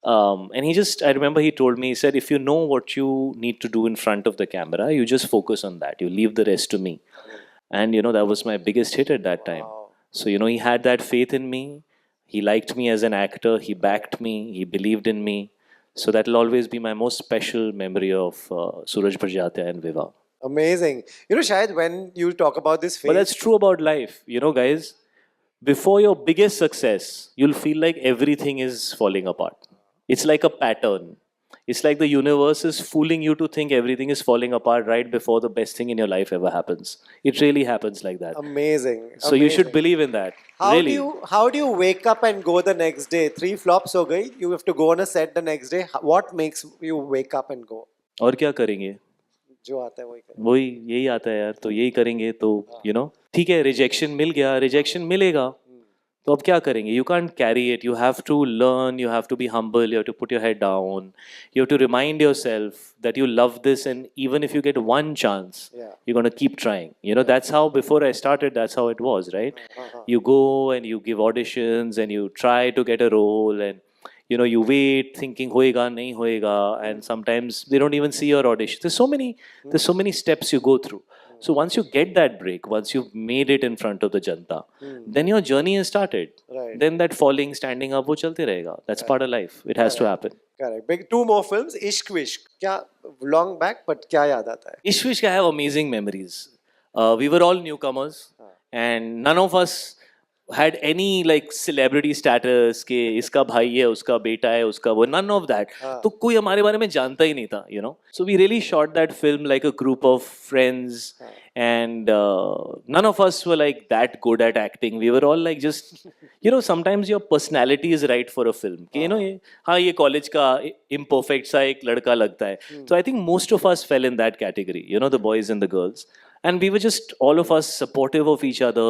And I remember he told me, he said, if you know what you need to do in front of the camera, you just focus on that. You leave the rest to me. And, that was my biggest hit at that time. So, he had that faith in me. He liked me as an actor. He backed me. He believed in me. So that will always be my most special memory of Suraj Prajatya and Viva. Amazing. You know, Shahid, when you talk about this But phase, that's true about life. You know, guys, before your biggest success, you'll feel like everything is falling apart. It's like a pattern. It's like the universe is fooling you to think everything is falling apart right before the best thing in your life ever happens. It really happens like that. amazing. So you should amazing. believe in that. How Really. do you wake up and go the next day? 3 flops हो गई. You have to go on a set the next day. What makes you wake up and go? और क्या करेंगे? जो आता है वही करें. वही यही आता है यार, तो यही करेंगे तो ठीक है, रिजेक्शन मिल गया, रिजेक्शन मिलेगा, तो अब क्या करेंगे? You can't carry it, you have to learn, you have to be humble, you have to put your head down, you have to remind yourself that you love this, and even if you get one chance you're going to keep trying. That's how before I started, that's how it was, right? You go and you give auditions and you try to get a role, and you wait thinking hoega nahi hoega, and sometimes they don't even see your audition. There's so many steps you go through. So once you get that break, once you've made it in front of the janta, then your journey has started. Right. Then that falling, standing up, wo chalte rahega. That's part of life. It has to happen. Correct. Big 2 more films. Ishq Vishk. क्या long back, but क्या याद आता है? Ishq Vishk, I have amazing memories. We were all newcomers, and none of us had any like celebrity status के इसका भाई है, उसका बेटा है, उसका वो, none of that. तो कोई हमारे बारे में जानता ही नहीं था, So we really shot that film like a group of friends, and none of us were like that good at acting. We were all like just, sometimes your personality is right for a film. कि ये college का imperfect सा एक लड़का लगता है. So I think most of us fell in that category, the boys and the girls. And we were just, all of us, supportive of each other,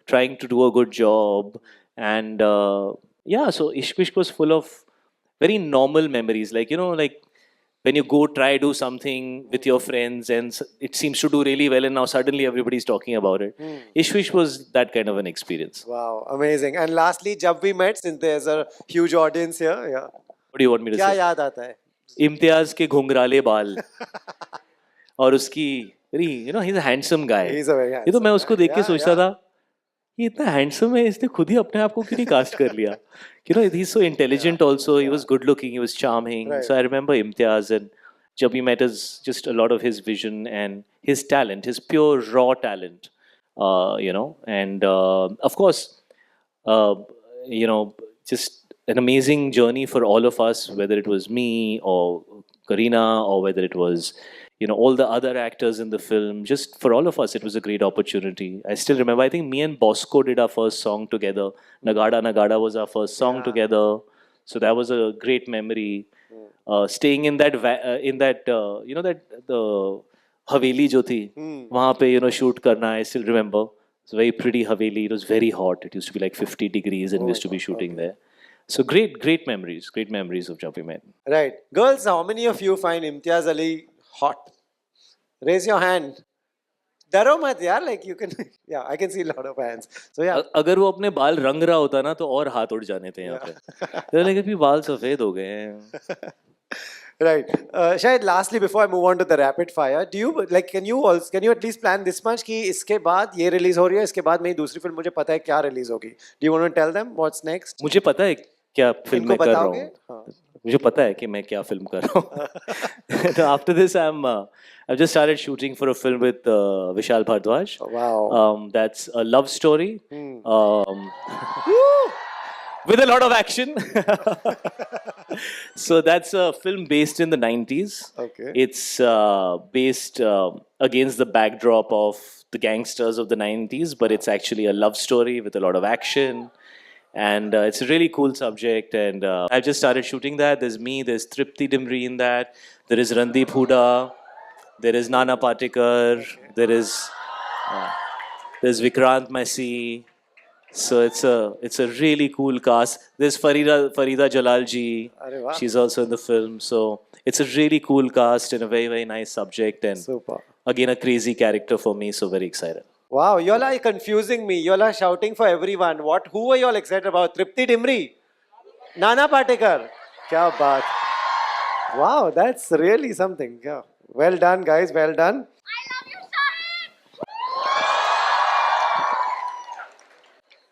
trying to do a good job. And so Ishq Vishk was full of very normal memories. Like, like when you go try do something with your friends and it seems to do really well, and now suddenly everybody's talking about it. Ishq Vishk was that kind of an experience. Wow, amazing. And lastly, Jab We Met, since there's a huge audience here. Yeah. What do you want me to क्या say? याद आता है? इम्तियाज के घुंघराले बाल और उसकी he's a handsome guy. He's a very ये तो handsome मैं उसको देख के guy. सोचता था, ये इतना हैंडसम है, इसने खुद ही अपने आप को क्यों नहीं कास्ट कर लिया? He's so intelligent also. He was good looking, he was charming. Right. So I remember Imtiaz, and Jab We Met is just a lot of his vision and his talent, his pure raw talent. And of course, just an amazing journey for all of us, whether it was me or Kareena, or whether it was all the other actors in the film. Just for all of us, it was a great opportunity. I still remember, I think me and Bosco did our first song together. Nagada Nagada was our first song together. So that was a great memory. Staying in that that the Haveli jo thi, wahan pe shoot karna, I still remember. It's a very pretty Haveli. It was very hot. It used to be like 50 degrees, and we used to be shooting there. So great memories of Jab We Met. Right. Girls, how many of you find Imtiaz Ali hot? Raise your hand. डरो मत यार, like you can, yeah, I can see a lot of hands. So yeah. अगर वो अपने बाल रंग रहा होता ना तो और हाथ उड़ जाने थे यहाँ पे. लेकिन भी बाल सफेद हो गए हैं. Right. Shahid, lastly, before I move on to the rapid fire, do you like can you at least plan this much कि इसके बाद ये release हो रही है, इसके बाद मेरी दूसरी फिल्म मुझे पता है क्या release होगी. Do you want to tell them what's next? मुझे पता है क्या फिल्म मैं कर रहा हूँ. हाँ. मुझे पता है कि मैं क्या फिल्म कर रहा हूँ. So after this, I've just started shooting for a film with Vishal Bhardwaj. Oh, wow. That's a love story. With a lot of action. So that's a film based in the 90s. Okay. It's based against the backdrop of the gangsters of the 90s, but it's actually a love story with a lot of action. And it's a really cool subject. And I've just started shooting that. There's me, there's Tripti Dimri in that. There is Randeep Hooda. There is Nana Patekar. There's Vikrant Massey. So it's a really cool cast. There's Farida Jalal ji. Arey wah. She's also in the film. So it's a really cool cast and a very, very nice subject. And Super. again, a crazy character for me. So very excited. Wow, you all are confusing me. You all are shouting for everyone. Who are you all excited about? Tripti Dimri? Nana Patekar? Kya baat. Wow, that's really something. Yeah. Well done, guys. Well done.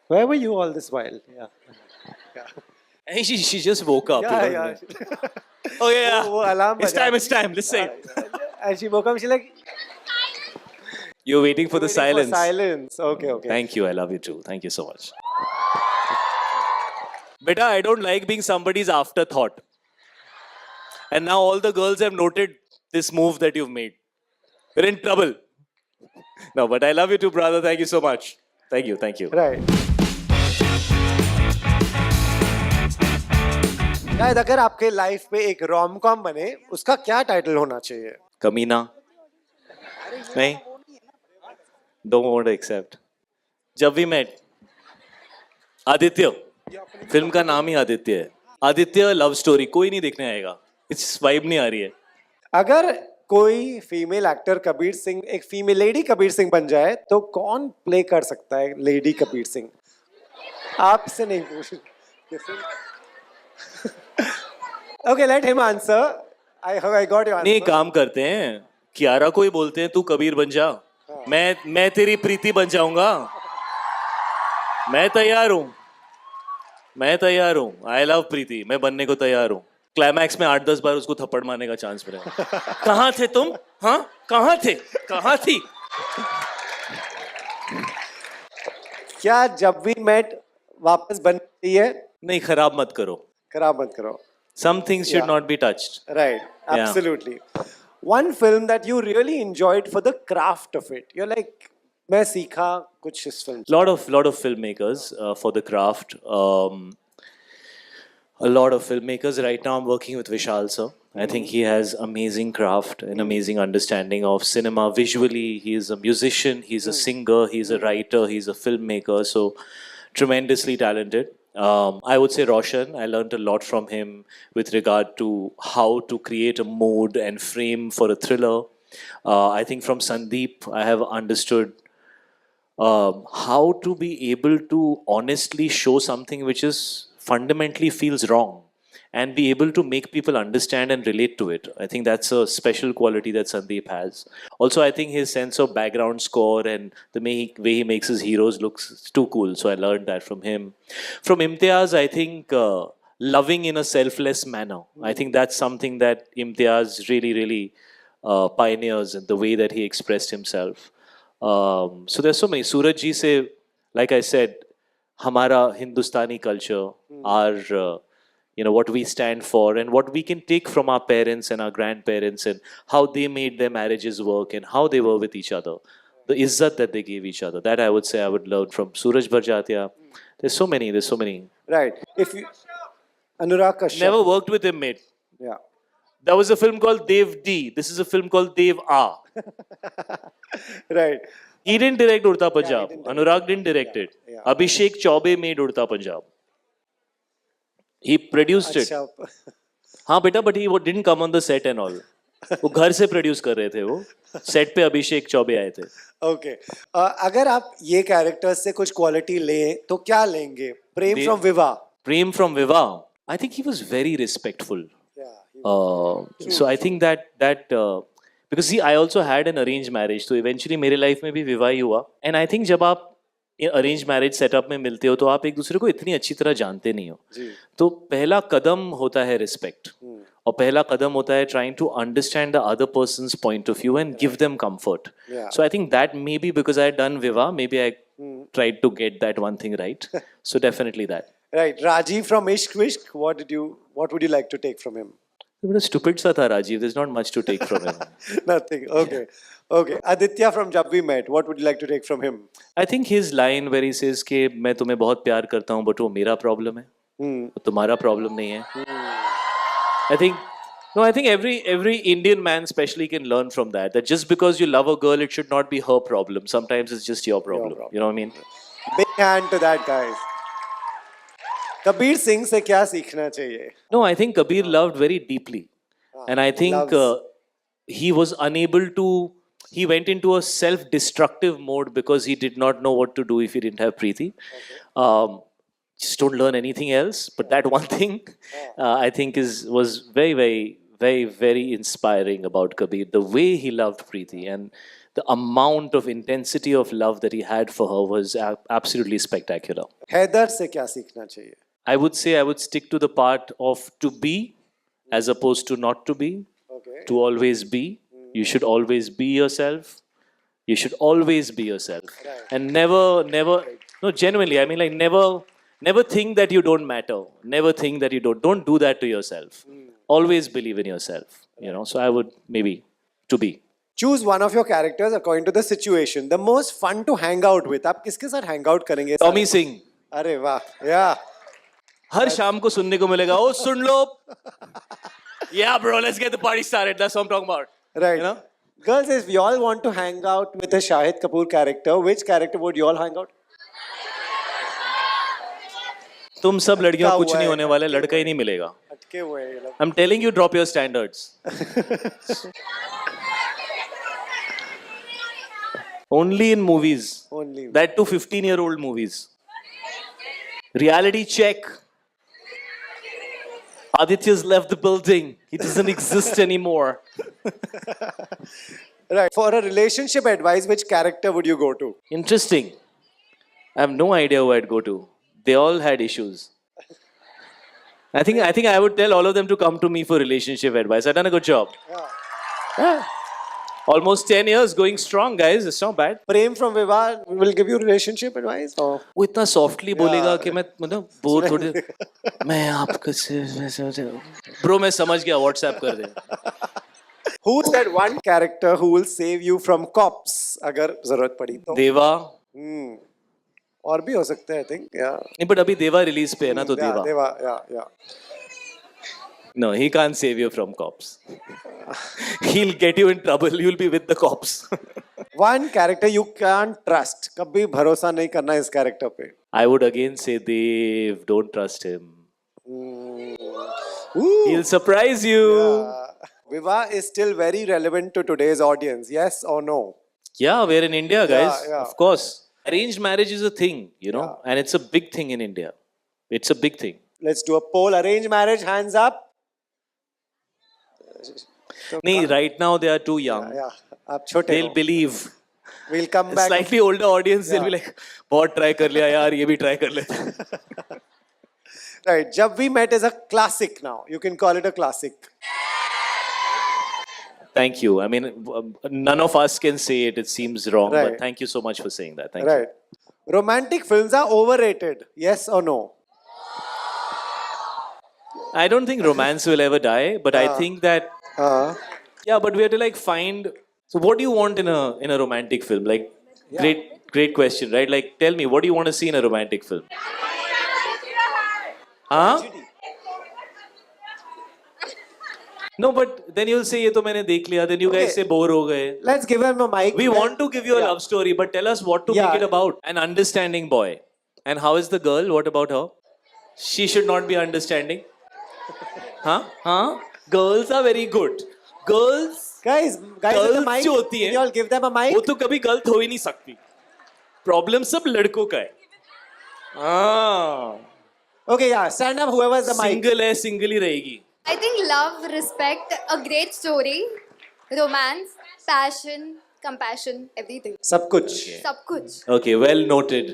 Where were you all this while? Yeah. She just woke up. Yeah, yeah. Oh yeah. वो alarm It's बजा time. The. It's time. Let's say. And she woke up. She's like, You're waiting for the waiting for silence. silence. Okay, okay. Thank you. I love you too. Thank you so much. Beta, I don't like being somebody's afterthought. And now all the girls have noted this move that you've made. We're in trouble. No, but I love you too, brother. Thank you so much. Thank you. Thank you. Right. शायद अगर आपके life में एक rom com बने उसका क्या title होना चाहिए? कमीना नहीं डोंट वांट टू एक्सेप्ट जब वी मेट आदित्य फिल्म का नाम ही आदित्य है आदित्य लव स्टोरी कोई नहीं देखने आएगा इस वाइब नहीं आ रही है अगर कोई फीमेल एक्टर कबीर सिंह एक फीमेल लेडी कबीर सिंह बन जाए तो कौन प्ले कर सकता है लेडी कबीर सिंह? आपसे नहीं पूछ okay let him answer I got your नहीं काम करते हैं कियारा को ही बोलते हैं तू कबीर बन जा मैं तेरी प्रीति बन जाऊंगा मैं तैयार हूँ आई लव प्रीति मैं बनने को तैयार हूँ क्लाइमैक्स में 8-10 बार उसको थप्पड़ मारने का चांस मिलेगा कहाँ थे तुम हाँ कहाँ थी क्या जब वी मेट वापस बनती है? नहीं खराब मत करो some things should not be touched Right, absolutely. One film that you really enjoyed for the craft of it. You're like, मैं सीखा कुछ इस film. lot of filmmakers for the craft a lot of filmmakers right now I'm working with Vishal sir I think he has amazing craft and amazing understanding of cinema visually he is a musician he's a singer he's a writer he's a filmmaker so tremendously talented I would say Roshan I learned a lot from him with regard to how to create a mood and frame for a thriller I think from Sandeep I have understood how to be able to honestly show something which is fundamentally feels wrong and be able to make people understand and relate to it. I think that's a special quality that Sandeep has. Also, I think his sense of background score and the way he makes his heroes looks too cool. So I learned that from him. From Imtiaz, I think loving in a selfless manner. I think that's something that Imtiaz really pioneers in the way that he expressed himself. So there's so many. Suraj ji se, like I said, हमारा Hindustani culture, our what we stand for and what we can take from our parents and our grandparents and how they made their marriages work and how they were with each other. The izzat that they gave each other. That I would say I would learn from Suraj Barjatia. There's so many. Right. If you, Anurag Kashyap. Never worked with him, mate. Yeah. There was a film called Dev D. This is a film called Dev A. Right. He didn't direct Udta Punjab. Anurag didn't direct it. Yeah. Abhishek Chaubey made Udta Punjab. He produced it. अच्छा. हाँ बेटा but he didn't come on the set and all. वो घर से produce कर रहे थे वो सेट पे अभिषेक चौबे आए थे Okay. अगर आप ये कैरेक्टर्स से कुछ क्वालिटी लें तो क्या लेंगे? प्रेम फ्रॉम विवाह. Prem from Viva I think he was very respectful so I think that because see I also had an arranged marriage so eventually मेरे लाइफ में भी विवाह ही हुआ and I think जब आप अरेंज मैरिज सेटअप में मिलते हो तो आप एक दूसरे को इतनी अच्छी तरह जानते नहीं हो तो पहला कदम होता है रिस्पेक्ट और पहला कदम होता है trying to understand the other person's point of view and give them comfort so I think that may be because I done विवाह may be I tried to get that one thing right so definitely that Right. Rajiv from Ishq Vishk, what would you like to take from him? बड़ा stupid सा था Rajiv there's not much to take from him Nothing. Okay. Aditya from Jab We Met, what would you like to take from him? I think his line where he says कि मैं तुम्हें बहुत प्यार करता हूँ but वो मेरा प्रॉब्लम है वो तुम्हारा प्रॉब्लम नहीं है I think every Indian man especially can learn from that just because you love a girl it should not be her problem sometimes it's just your problem. You know what I mean? Big hand to that, guys. Kabir Singh से क्या सीखना चाहिए? No, I think Kabir loved very deeply. And I think he was unable to, he went into a self-destructive mode because he did not know what to do if he didn't have Preeti. Just don't learn anything else. But that one thing I think was very inspiring about Kabir. The way he loved Preeti and the amount of intensity of love that he had for her was absolutely spectacular. Haider से क्या सीखना चाहिए? I would say I would stick to the part of to be as opposed to not to be, Okay. to always be. You should always be yourself. You should always be yourself. Right. And never, no, genuinely, I mean, like, never think that you don't matter. Never think that you don't do that to yourself. Always believe in yourself, you know. So I would maybe to be. Choose one of your characters according to the situation. The most fun to hang out with. आप किसके साथ hang out करेंगे? Tommy Singh अरे वाह, yeah. हर शाम को सुनने को मिलेगा, ओ सुन लो. Yeah, bro, let's get the party started. That's what I'm talking about. Right. You know? Girls, if you all want to hang out with a Shahid Kapoor character, which character would you all hang out? तुम सब लड़कियों अटका को कुछ हुआ नहीं है, होने वाले, लड़का ही नहीं मिलेगा. अटके हुए हैं ये लोग. I'm telling you, drop your standards. Only in movies. Only. That too 15-year-old movies. Reality check. Aditya's left the building. He doesn't exist anymore. Right. For a relationship advice, which character would you go to? Interesting. I have no idea who I'd go to. They all had issues. I think I would tell all of them to come to me for relationship advice. I've done a good job. Yeah. Almost 10 years going strong, guys. It's not bad. Prem from Viva will give you relationship advice? Or? वो इतना softly बोलेगा कि मैं मतलब bore थोड़े मैं आपको bro मैं समझ गया WhatsApp कर दे. Who's that one character who will save you from cops अगर जरूरत पड़ी तो? देवा. और भी हो सकते हैं, I think. Yeah. नहीं but अभी देवा रिलीज पे है ना तो Yeah, देवा. Deva, yeah. No, he can't save you from cops. He'll get you in trouble. You'll be with the cops. One character you can't trust. कभी भरोसा नहीं करना इस character पे. I would again say Dev, don't trust him. Ooh. He'll surprise you. Viva is still very relevant to today's audience. Yes or no? Yeah, we're in India, guys. Yeah. Of course. Arranged marriage is a thing, you know, and it's a big thing in India. It's a big thing. Let's do a poll. Arranged marriage, hands up. Nee, right now they are too young. Yeah. आप छोटे They'll हो. believe. We'll come back. Slightly older audience, they'll be like, बहुत try कर लिया यार, ये भी try कर लेते हैं. Right. Jab We Met is a classic now. You can call it a classic. Thank you. I mean, none of us can say it. It seems wrong, Right. but thank you so much for saying that. Thank you. Right. Romantic films are overrated. Yes or no? I don't think romance will ever die, but I think that yeah, but we have to like find. So, what do you want in a romantic film? Like, great question, right? Like, tell me, what do you want to see in a romantic film? Huh? No, but then you'll say, ये तो मैंने देख लिया. Then you guys say bore हो गए. Let's give him a mic. We want to give you a love story, but tell us what to Yeah. make it about. An understanding boy. And how is the girl? What about her? She should not be understanding. Huh? Girls are very good. Girls Guys, with the Girls mic. जो होती Can हैं, you all give them a mic? वो तो कभी गलत हो ही नहीं सकती. प्रॉब्लम सब लड़कों का है. Okay, yeah. Stand up, whoever's the mic. Single है, सिंगल ही रहेगी. I think love, respect, a great story, romance, passion, compassion, everything. सब कुछ. Sab kuch. Okay, well noted.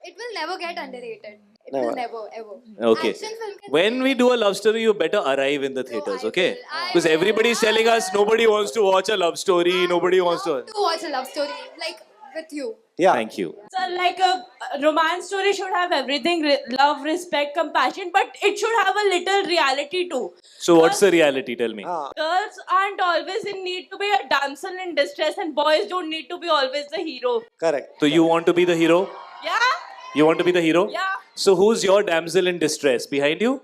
It will never get underrated. It Never. will never, ever. Okay. Action film can When we do a love story, you better arrive in the theaters, I okay? will. I Because will. everybody's telling us nobody wants to watch a love story, nobody wants to. to watch a love story like with you. Yeah. Thank you. So, like a romance story should have everything love, respect, compassion, but it should have a little reality too. So, what's the reality? Tell me. Girls aren't always in need to be a damsel in distress, and boys don't need to be always the hero. Correct. So, you want to be the hero? Yeah? You want to be the hero? Yeah. So, who's your damsel in distress? Behind you?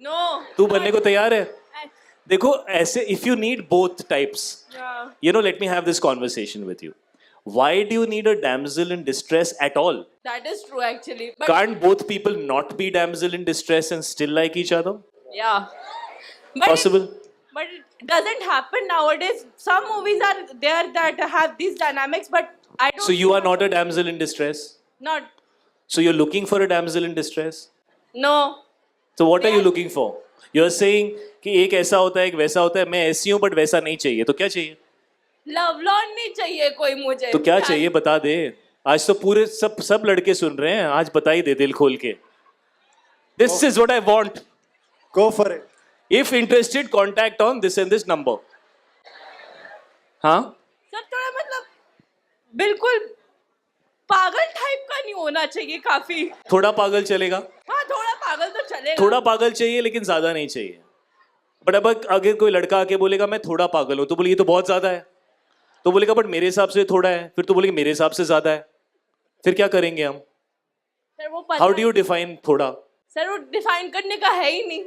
No. तू बनने को तैयार है? And- देखो ऐसे if you need both types, Yeah. you know, let me have this conversation with you. Why do you need a damsel in distress at all? That is true actually. But Can't both people not be damsel in distress and still like each other? yeah. But Possible? but it doesn't happen nowadays. Some movies are there that have these dynamics, but I don't. So you are not a damsel in distress? Not. So you're looking for a damsel in distress? No. So what are you looking for? You're saying कि एक ऐसा होता है एक वैसा होता है मैं ऐसी हूँ but वैसा नहीं चाहिए तो क्या चाहिए? लव लॉन नहीं चाहिए कोई मुझे. तो क्या चाहिए बता दे. आज तो पूरे सब लड़के सुन रहे हैं. आज बता ही दे दिल खोल के. This is what I want. Go for it. If interested, contact on this and this number. हाँ? सर थोड़ा मतलब बिल्कुल पागल टाइप का नहीं होना चाहिए काफी. थोड़ा पागल चलेगा? हाँ थोड़ा पागल तो चलेगा. थोड़ा पागल चाहिए लेकिन ज्यादा नहीं चाहिए. बट अब अगर कोई लड़का आके बोलेगा मैं थोड़ा पागल हूँ तो बोले ये तो बहुत ज्यादा है. तो बोलेगा बट मेरे हिसाब से थोड़ा है. फिर तो बोलेगा मेरे हिसाब से ज्यादा है. फिर क्या करेंगे हम? सर वो हाउ डू यू डिफाइन थोड़ा? सर वो डिफाइन करने का है ही नहीं.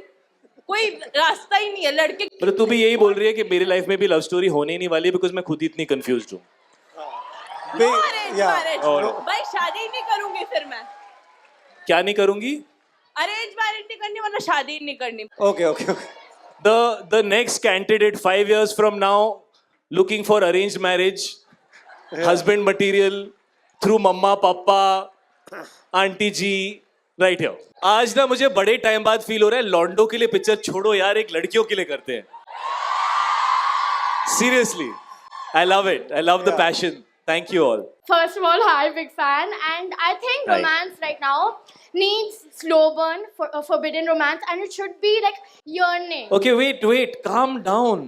कोई रास्ता ही नहीं है लड़के. मतलब तू भी यही बोल रही है कि मेरी लाइफ में भी लव स्टोरी होने ही नहीं वाली है बिकॉज मैं खुद ही इतनी कंफ्यूज्ड हूँ. No arrange Yeah. marriage. और- भाई शादी ही नहीं करूंगी फिर मैं. क्या नहीं करूंगी? अरेंज मैरिज नहीं करनी वरना शादी ही नहीं करनी. Okay, okay, okay. The next candidate 5 years from now looking for arranged marriage, husband material through mama, papa, auntie ji, right here. आज ना मुझे बड़े टाइम बाद फील हो रहा है लॉन्डो के लिए पिक्चर छोड़ो यार, एक लड़कियों के लिए करते हैं. Seriously, I love it. I love the passion. Thank you all. First of all, hi, big fan. And I think Hi. romance right now needs slow burn for forbidden romance, and it should be like yearning. Okay, wait, calm down.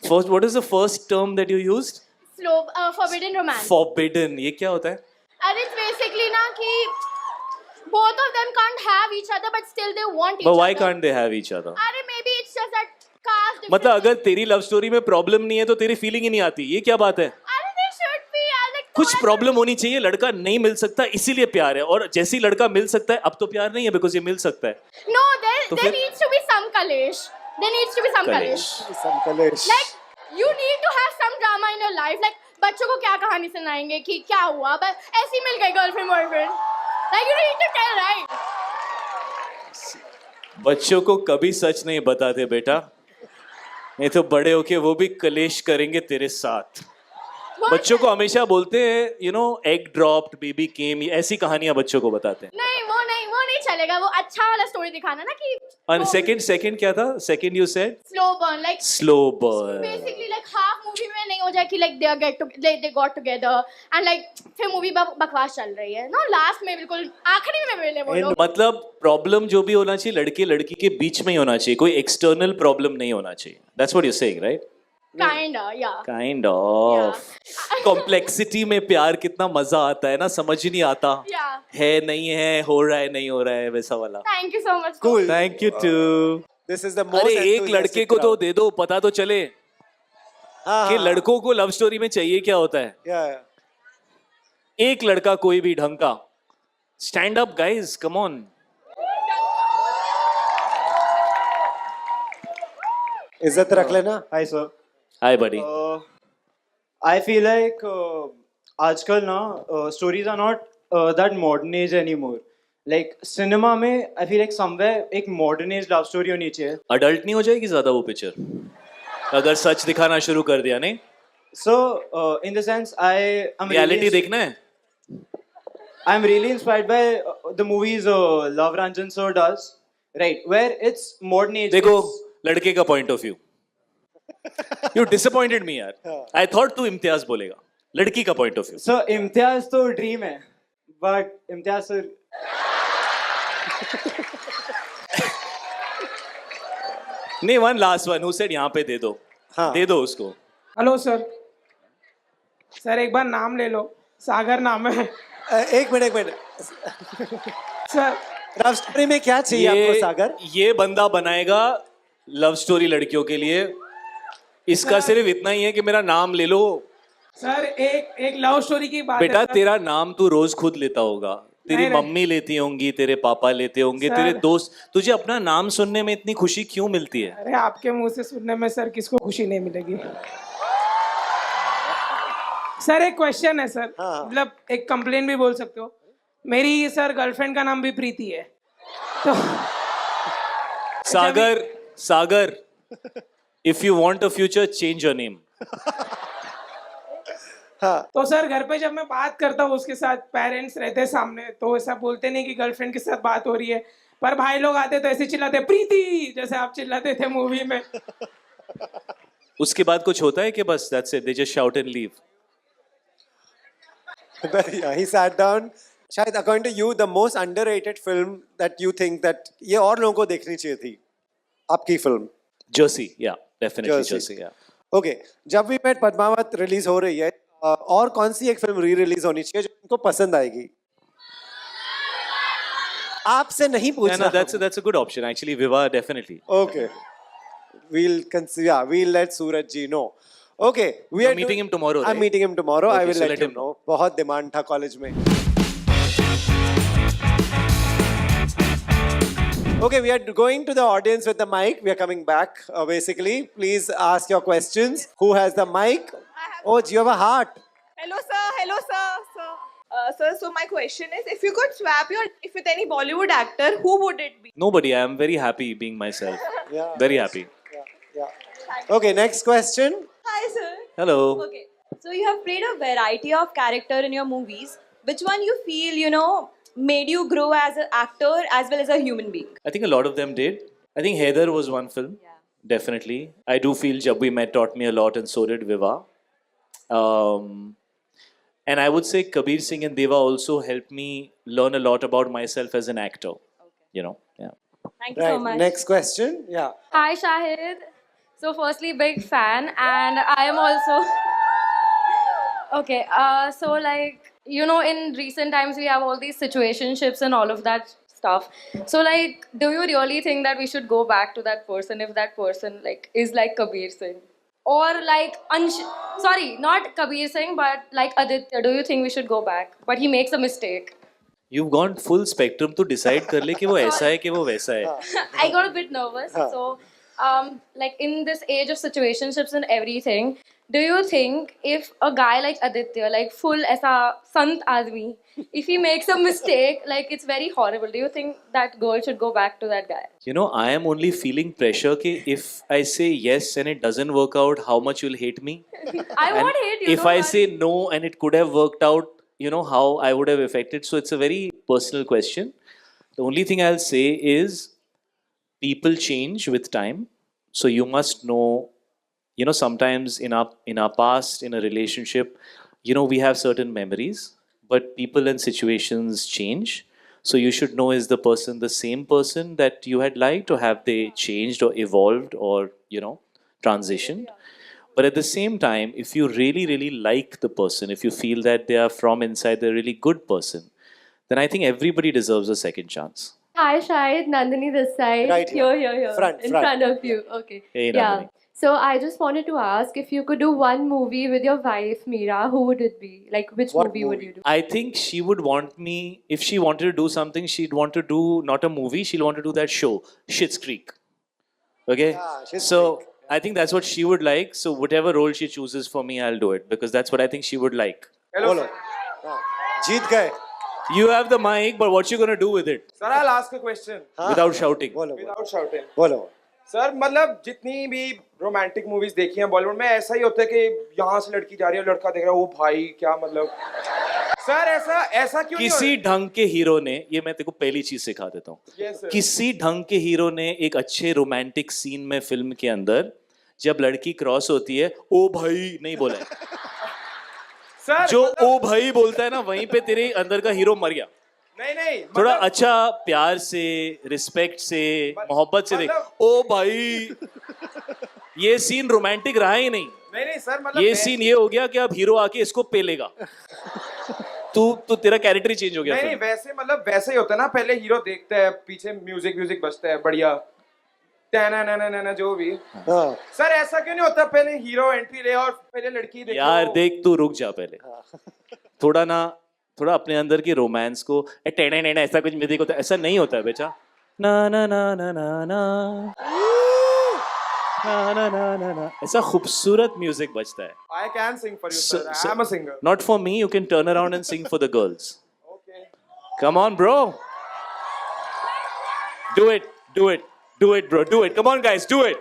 First, what is the first term that you used? Slow, forbidden romance. Forbidden. ये क्या होता है? And it's basically na ki both of them can't have each other, but still they want each But other. why can't they have each other? अरे maybe it's just that caste difference. मतलब अगर तेरी love story में problem नहीं है तो तेरी feeling ही नहीं आती. ये क्या बात है? अरे they should be like कुछ प्रॉब्लम होनी चाहिए. लड़का नहीं मिल सकता इसीलिए प्यार है. और जैसे ही लड़का मिल सकता है अब तो प्यार नहीं है बिकॉज ये मिल सकता है. No, there तो there फिर- needs to be some Kalesh. There needs to be some Kalesh. Some Kalesh. Like you need to have some drama in your life. Like बच्चों को क्या कहानी सुनाएंगे कि क्या हुआ बस ऐसे ही मिल गई girlfriend boyfriend. Like you need to tell, right? बच्चों को कभी सच नहीं बताते बेटा. नहीं तो बड़े होके वो भी कलेश करेंगे तेरे साथ. What? बच्चों को हमेशा बोलते हैं you know egg dropped baby came, ऐसी कहानियां बच्चों को बताते हैं. नहीं वो नहीं चलेगा. वो अच्छा वाला स्टोरी दिखाना ना कि और सेकंड क्या था? Second you said slow burn like slow burn. basically like half movie में नहीं हो जाए कि like they got together and like फिर मूवी बकवास चल रही है. No, लास्ट में बिल्कुल आखिरी में मिले वो लोग. मतलब प्रॉब्लम जो भी होना चाहिए लड़के लड़की के बीच में ही होना चाहिए. कोई एक्सटर्नल प्रॉब्लम नहीं होना चाहिए. That's what you saying right? Kinda, yeah. Kind of. Complexity में प्यार कितना मजा आता है ना, समझ ही नहीं आता. Yeah. है नहीं है, हो रहा है नहीं हो रहा है, वैसा वाला. Thank you so much. Cool. Thank you too. This is the most अरे एक enthusiastic लड़के को तो crowd. दे दो, पता तो चले हाँ, कि हाँ, लड़कों को लव स्टोरी में चाहिए क्या होता है. Yeah. एक लड़का कोई भी ढंग का. Stand up guys, come on. इज्जत रख लेना. Hi sir. Hi buddy. I feel like आजकल ना stories are not that modern age anymore. Like cinema में I feel like somewhere एक modern age love story होनी चाहिए. अडल्ट नहीं हो जाएगी ज्यादा वो पिक्चर अगर सच दिखाना शुरू कर दिया? नहीं, So in the sense I'm reality देखना है. I'm really inspired by the movies Love Ranjan sir does, right? Where it's modern age. देखो it's- लड़के का point of view. You disappointed मी यार. आई थॉट तू इम्तियाज बोलेगा. लड़की का point of view. So Imtiaz तो ड्रीम है, but इम्तियाज सर नहीं, one last one who said यहाँ पे दे दो. हाँ. दे दो उसको. Hello sir. सर एक बार नाम ले लो. सागर नाम है एक मिनट. सर. लव स्टोरी में क्या चाहिए आपको सागर? ये बंदा बनाएगा लव स्टोरी लड़कियों के लिए. इसका सिर्फ इतना ही है कि मेरा नाम ले लो. सर एक लव स्टोरी की बात बेटा है सर. तेरा नाम तू रोज खुद लेता होगा. तेरी नहीं, नहीं. मम्मी लेती होंगी, तेरे पापा लेते होंगे, सर. तेरे दोस्त. तुझे अपना नाम सुनने में इतनी खुशी क्यों मिलती है? अरे आपके मुंह से सुनने में सर किसको खुशी नहीं मिलेगी. सर एक क्वेश्चन है सर. हाँ. मतलब एक कंप्लेन भी बोल सकते हो. मेरी सर गर्लफ्रेंड का नाम भी प्रीति है. तो Sagar if you want a future change your name. तो सर घर पे जब मैं बात करता हूँ उसके साथ, पेरेंट्स रहते सामने, तो ऐसा बोलते नहीं कि गर्लफ्रेंड के साथ बात हो रही है, पर भाई लोग आते तो ऐसे चिल्लाते प्रीति, जैसे आप चिल्लाते थे मूवी में. उसके बाद कुछ होता है कि बस that's it, they just shout and leave. He sat down शायद according to you the most underrated film that you think that ये और लोगों को देखनी चाहिए थी आपकी film. Jersey, yeah, definitely Jersey. Jersey, yeah. Okay, जब वी मेट पद्मावत रिलीज हो रही है, और कौन सी एक फिल्म री रिलीज होनी चाहिए जो उनको पसंद आएगी? आपसे नहीं Yeah, पूछना. no, that's a good option actually. Viva, definitely. Okay. We'll let Suraj ji know. Okay, we You're are meeting him tomorrow, I'm right? meeting him tomorrow. I Okay, will so let let him him know. बहुत demand था college में. Okay, we are going to the audience with the mic. We are coming back. Basically, please ask your questions. Who has the mic? Oh, you have a heart. Hello, sir. Hello, sir. Sir, so my question is, if you could swap your life with any Bollywood actor, who would it be? Nobody. I am very happy being myself. Yeah. Very happy. Yeah. Okay, next question. Hi, sir. Hello. Okay. So you have played a variety of character in your movies. Which one you feel, made you grow as an actor as well as a human being? I think a lot of them did. I think Heather was one film. Yeah. Definitely. I do feel Jab We Met taught me a lot, and so did Viva. And I would say Kabir Singh and Deva also helped me learn a lot about myself as an actor. Yeah. Thank you so Right. much. Next question. Yeah. Hi Shahid. So firstly, big fan, and I am also okay. So like in recent times we have all these situationships and all of that stuff. So like, do you really think that we should go back to that person if that person like is like Kabir Singh, or like sorry, not Kabir Singh, but like Aditya? Do you think we should go back? But he makes a mistake. You've gone full spectrum to decide कर ले कि वो ऐसा है कि वो वैसा है. I got a bit nervous. So, like in this age of situationships and everything, do you think if a guy like Aditya, like full aisa sant aadmi, if he makes a mistake, like it's very horrible. Do you think that girl should go back to that guy? You know, I am only feeling pressure कि if I say yes and it doesn't work out, how much you'll hate me. I And won't hate you. if don't I worry. say no and it could have worked out, how I would have affected. So it's a very personal question. The only thing I'll say is people change with time. So you must know, sometimes in our past, in a relationship, we have certain memories, but people and situations change. So you should know, is the person the same person that you had liked, or have they changed or evolved or, transitioned? But at the same time, if you really, really like the person, if you feel that they are from inside, they're a really good person, then I think everybody deserves a second chance. Hi Shahid, Nandini this side. Right here. Here. Front. In front of you. Okay. Hey, Yeah. Nandini. So I just wanted to ask if you could do one movie with your wife, Meera, who would it be? Like which What movie would movie? you do? I think she would want me, if she wanted to do something, she'd want to do not a movie, she'll want to do that show, Schitt's Creek. Okay? Yeah, Schitt's So Creek. I think that's what she would like. So whatever role she chooses for me, I'll do it because that's what I think she would like. बोलो. हाँ. जीत गए. You have the mic, but what you gonna do with it? Sir, I'll ask a question Without shouting. बोलो. without shouting. बोलो. Sir मतलब जितनी भी romantic movies देखी हैं बॉलीवुड में, ऐसा ही होता है कि यहाँ से लड़की जा रही है, लड़का देख रहा है, वो भाई क्या मतलब. सर ऐसा क्यों किसी ढंग के हीरो ने, ये मैं तेरे को पहली चीज सिखा देता हूँ. Yes, sir. किसी ढंग के हीरो ने एक अच्छे रोमांटिक सीन में फिल्म के अंदर जब लड़की क्रॉस होती है, ओ भाई नहीं बोला है. सर जो ओ भाई बोलता है ना, वहीं पे तेरे अंदर का हीरो मर गया. नहीं थोड़ा मतलब- अच्छा प्यार से, रिस्पेक्ट से, मोहब्बत से देख. मतलब- ओ भाई, ये सीन रोमांटिक रहा ही नहीं. नहीं सर मतलब ये सीन ये हो गया कि अब हीरो आके इसको पेलेगा. तू तेरा कैरेक्टर ही चेंज हो गया. नहीं फिर. वैसे ही होता है ना, पहले हीरो देखता है, पीछे म्यूजिक बजता है बढ़िया, ना जो भी. हाँ. सर ऐसा क्यों नहीं होता, पहले हीरो एंट्री ले और पहले लड़की देखो. यार देख, तू रुक जा पहले. थोड़ा अपने अंदर की रोमांस को टेढ़े ऐसा कुछ म्यूजिक होता है, ऐसा नहीं होता है बेटा. ना ना ना ना ना ना ना ना ना ना ना, ऐसा खूबसूरत म्यूजिक बजता है. I can sing for you, sir. I am a singer. Not for me, you can turn around and sing for the girls. Okay. Come on, bro. Do it, bro. Do it. Come on, guys, do it.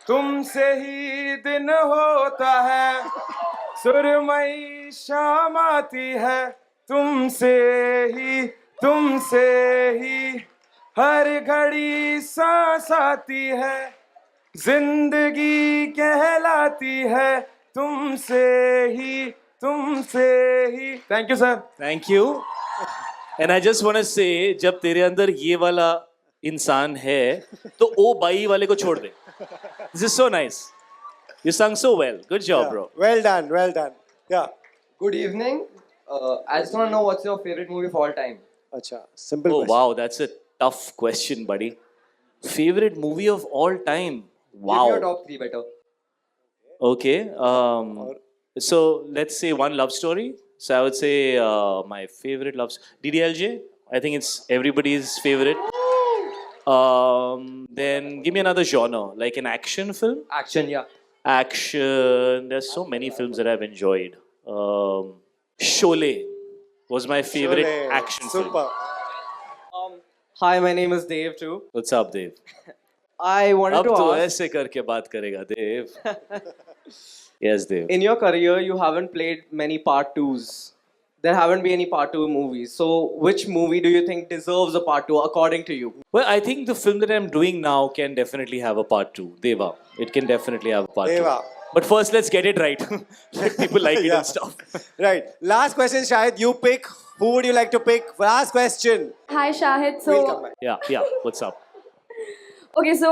तुमसे ही दिन होता है, सुरमई शाम आती है, तुमसे ही हर घड़ी सांस आती है, जिंदगी कहलाती है तुमसे ही. Thank you, sir. Thank you. And I just want to say, जब तेरे अंदर ये वाला इंसान है, तो ओ बाई वाले को छोड़ दे. This is so nice. You sung so well. Good job, bro. Well done, well done. Yeah. Good evening. I just want to know what's your favorite movie of all time? Acha, simple Oh question. wow, that's a tough question, buddy. Favorite movie of all time? Give me your Wow. top three better. Okay. So let's say one love story. So I would say my favorite love DDLJ. I think it's everybody's favorite. Then give me another genre, like an action film. Action, yeah. Action. There's so many films that I've enjoyed. Sholay was my favorite Sholay. action Super. film. Hi, my name is Dave too. What's up, Dave? I wanted अब to तो ask, ऐसे करके बात करेगा देव. Yes, Dev. in your career, you haven't played many part twos. There haven't been any part two movies. So, which movie do you think deserves a part two according to you? Well, I think the film that I'm doing now can definitely have a part two. Deva. It can definitely have a part Deva. two. But first, let's get it right. Let people like it Yeah. and stuff. Right. Last question, Shahid. You pick. Who would you like to pick? Last question. Hi Shahid. So We'll come back. Yeah. What's up? okay, so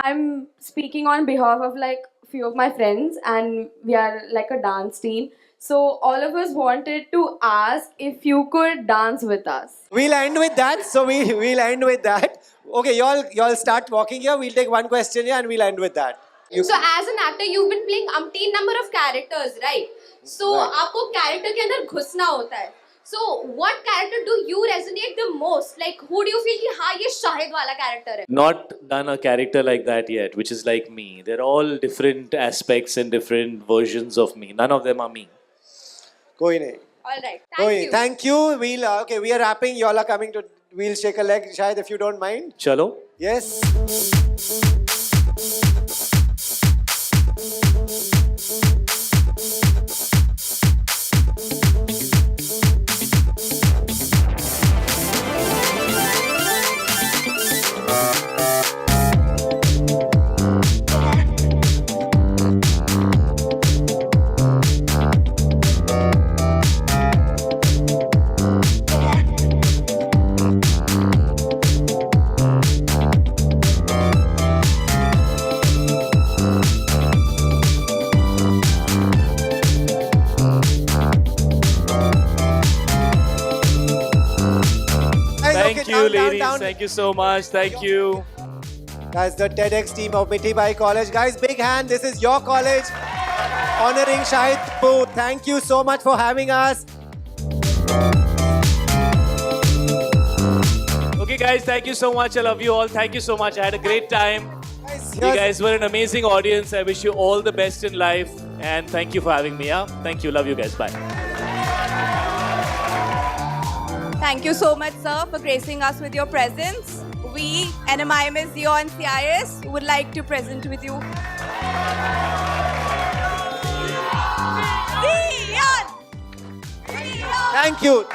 I'm speaking on behalf of like few of my friends, and we are like a dance team. So all of us wanted to ask if you could dance with us. We'll end with that. So we'll end with that. Okay, y'all start walking here. We'll take one question here and we'll end with that. So as an actor, you've been playing umpteen number of characters, right? So आपको character के अंदर घुसना होता है. So what character do you resonate the most? Like who do you feel कि हाँ ये शाहिद वाला character है? Not done a character like that yet, which is like me. They're all different aspects and different versions of me. None of them are me. Koi nahi. All right, Koi thank nahi. you. Thank you. We'll okay. We are wrapping. Y'all are coming to. We'll shake a leg, Shahid, if you don't mind. Chalo. Yes. Guys, Thank okay, you, down, down, ladies. down. Thank you so much. Thank you. Guys, the TEDx team of Mithibai College. Guys, big hand. This is your college. Honoring Shahid Kapoor. Thank you so much for having us. Okay, guys. Thank you so much. I love you all. Thank you so much. I had a great time. Guys, You here's- guys were an amazing audience. I wish you all the best in life. And thank you for having me. Yeah? Thank you. Love you guys. Bye. Thank you so much, sir, for gracing us with your presence. We, NMIMS Zio and CIS, would like to present with you. Thank you.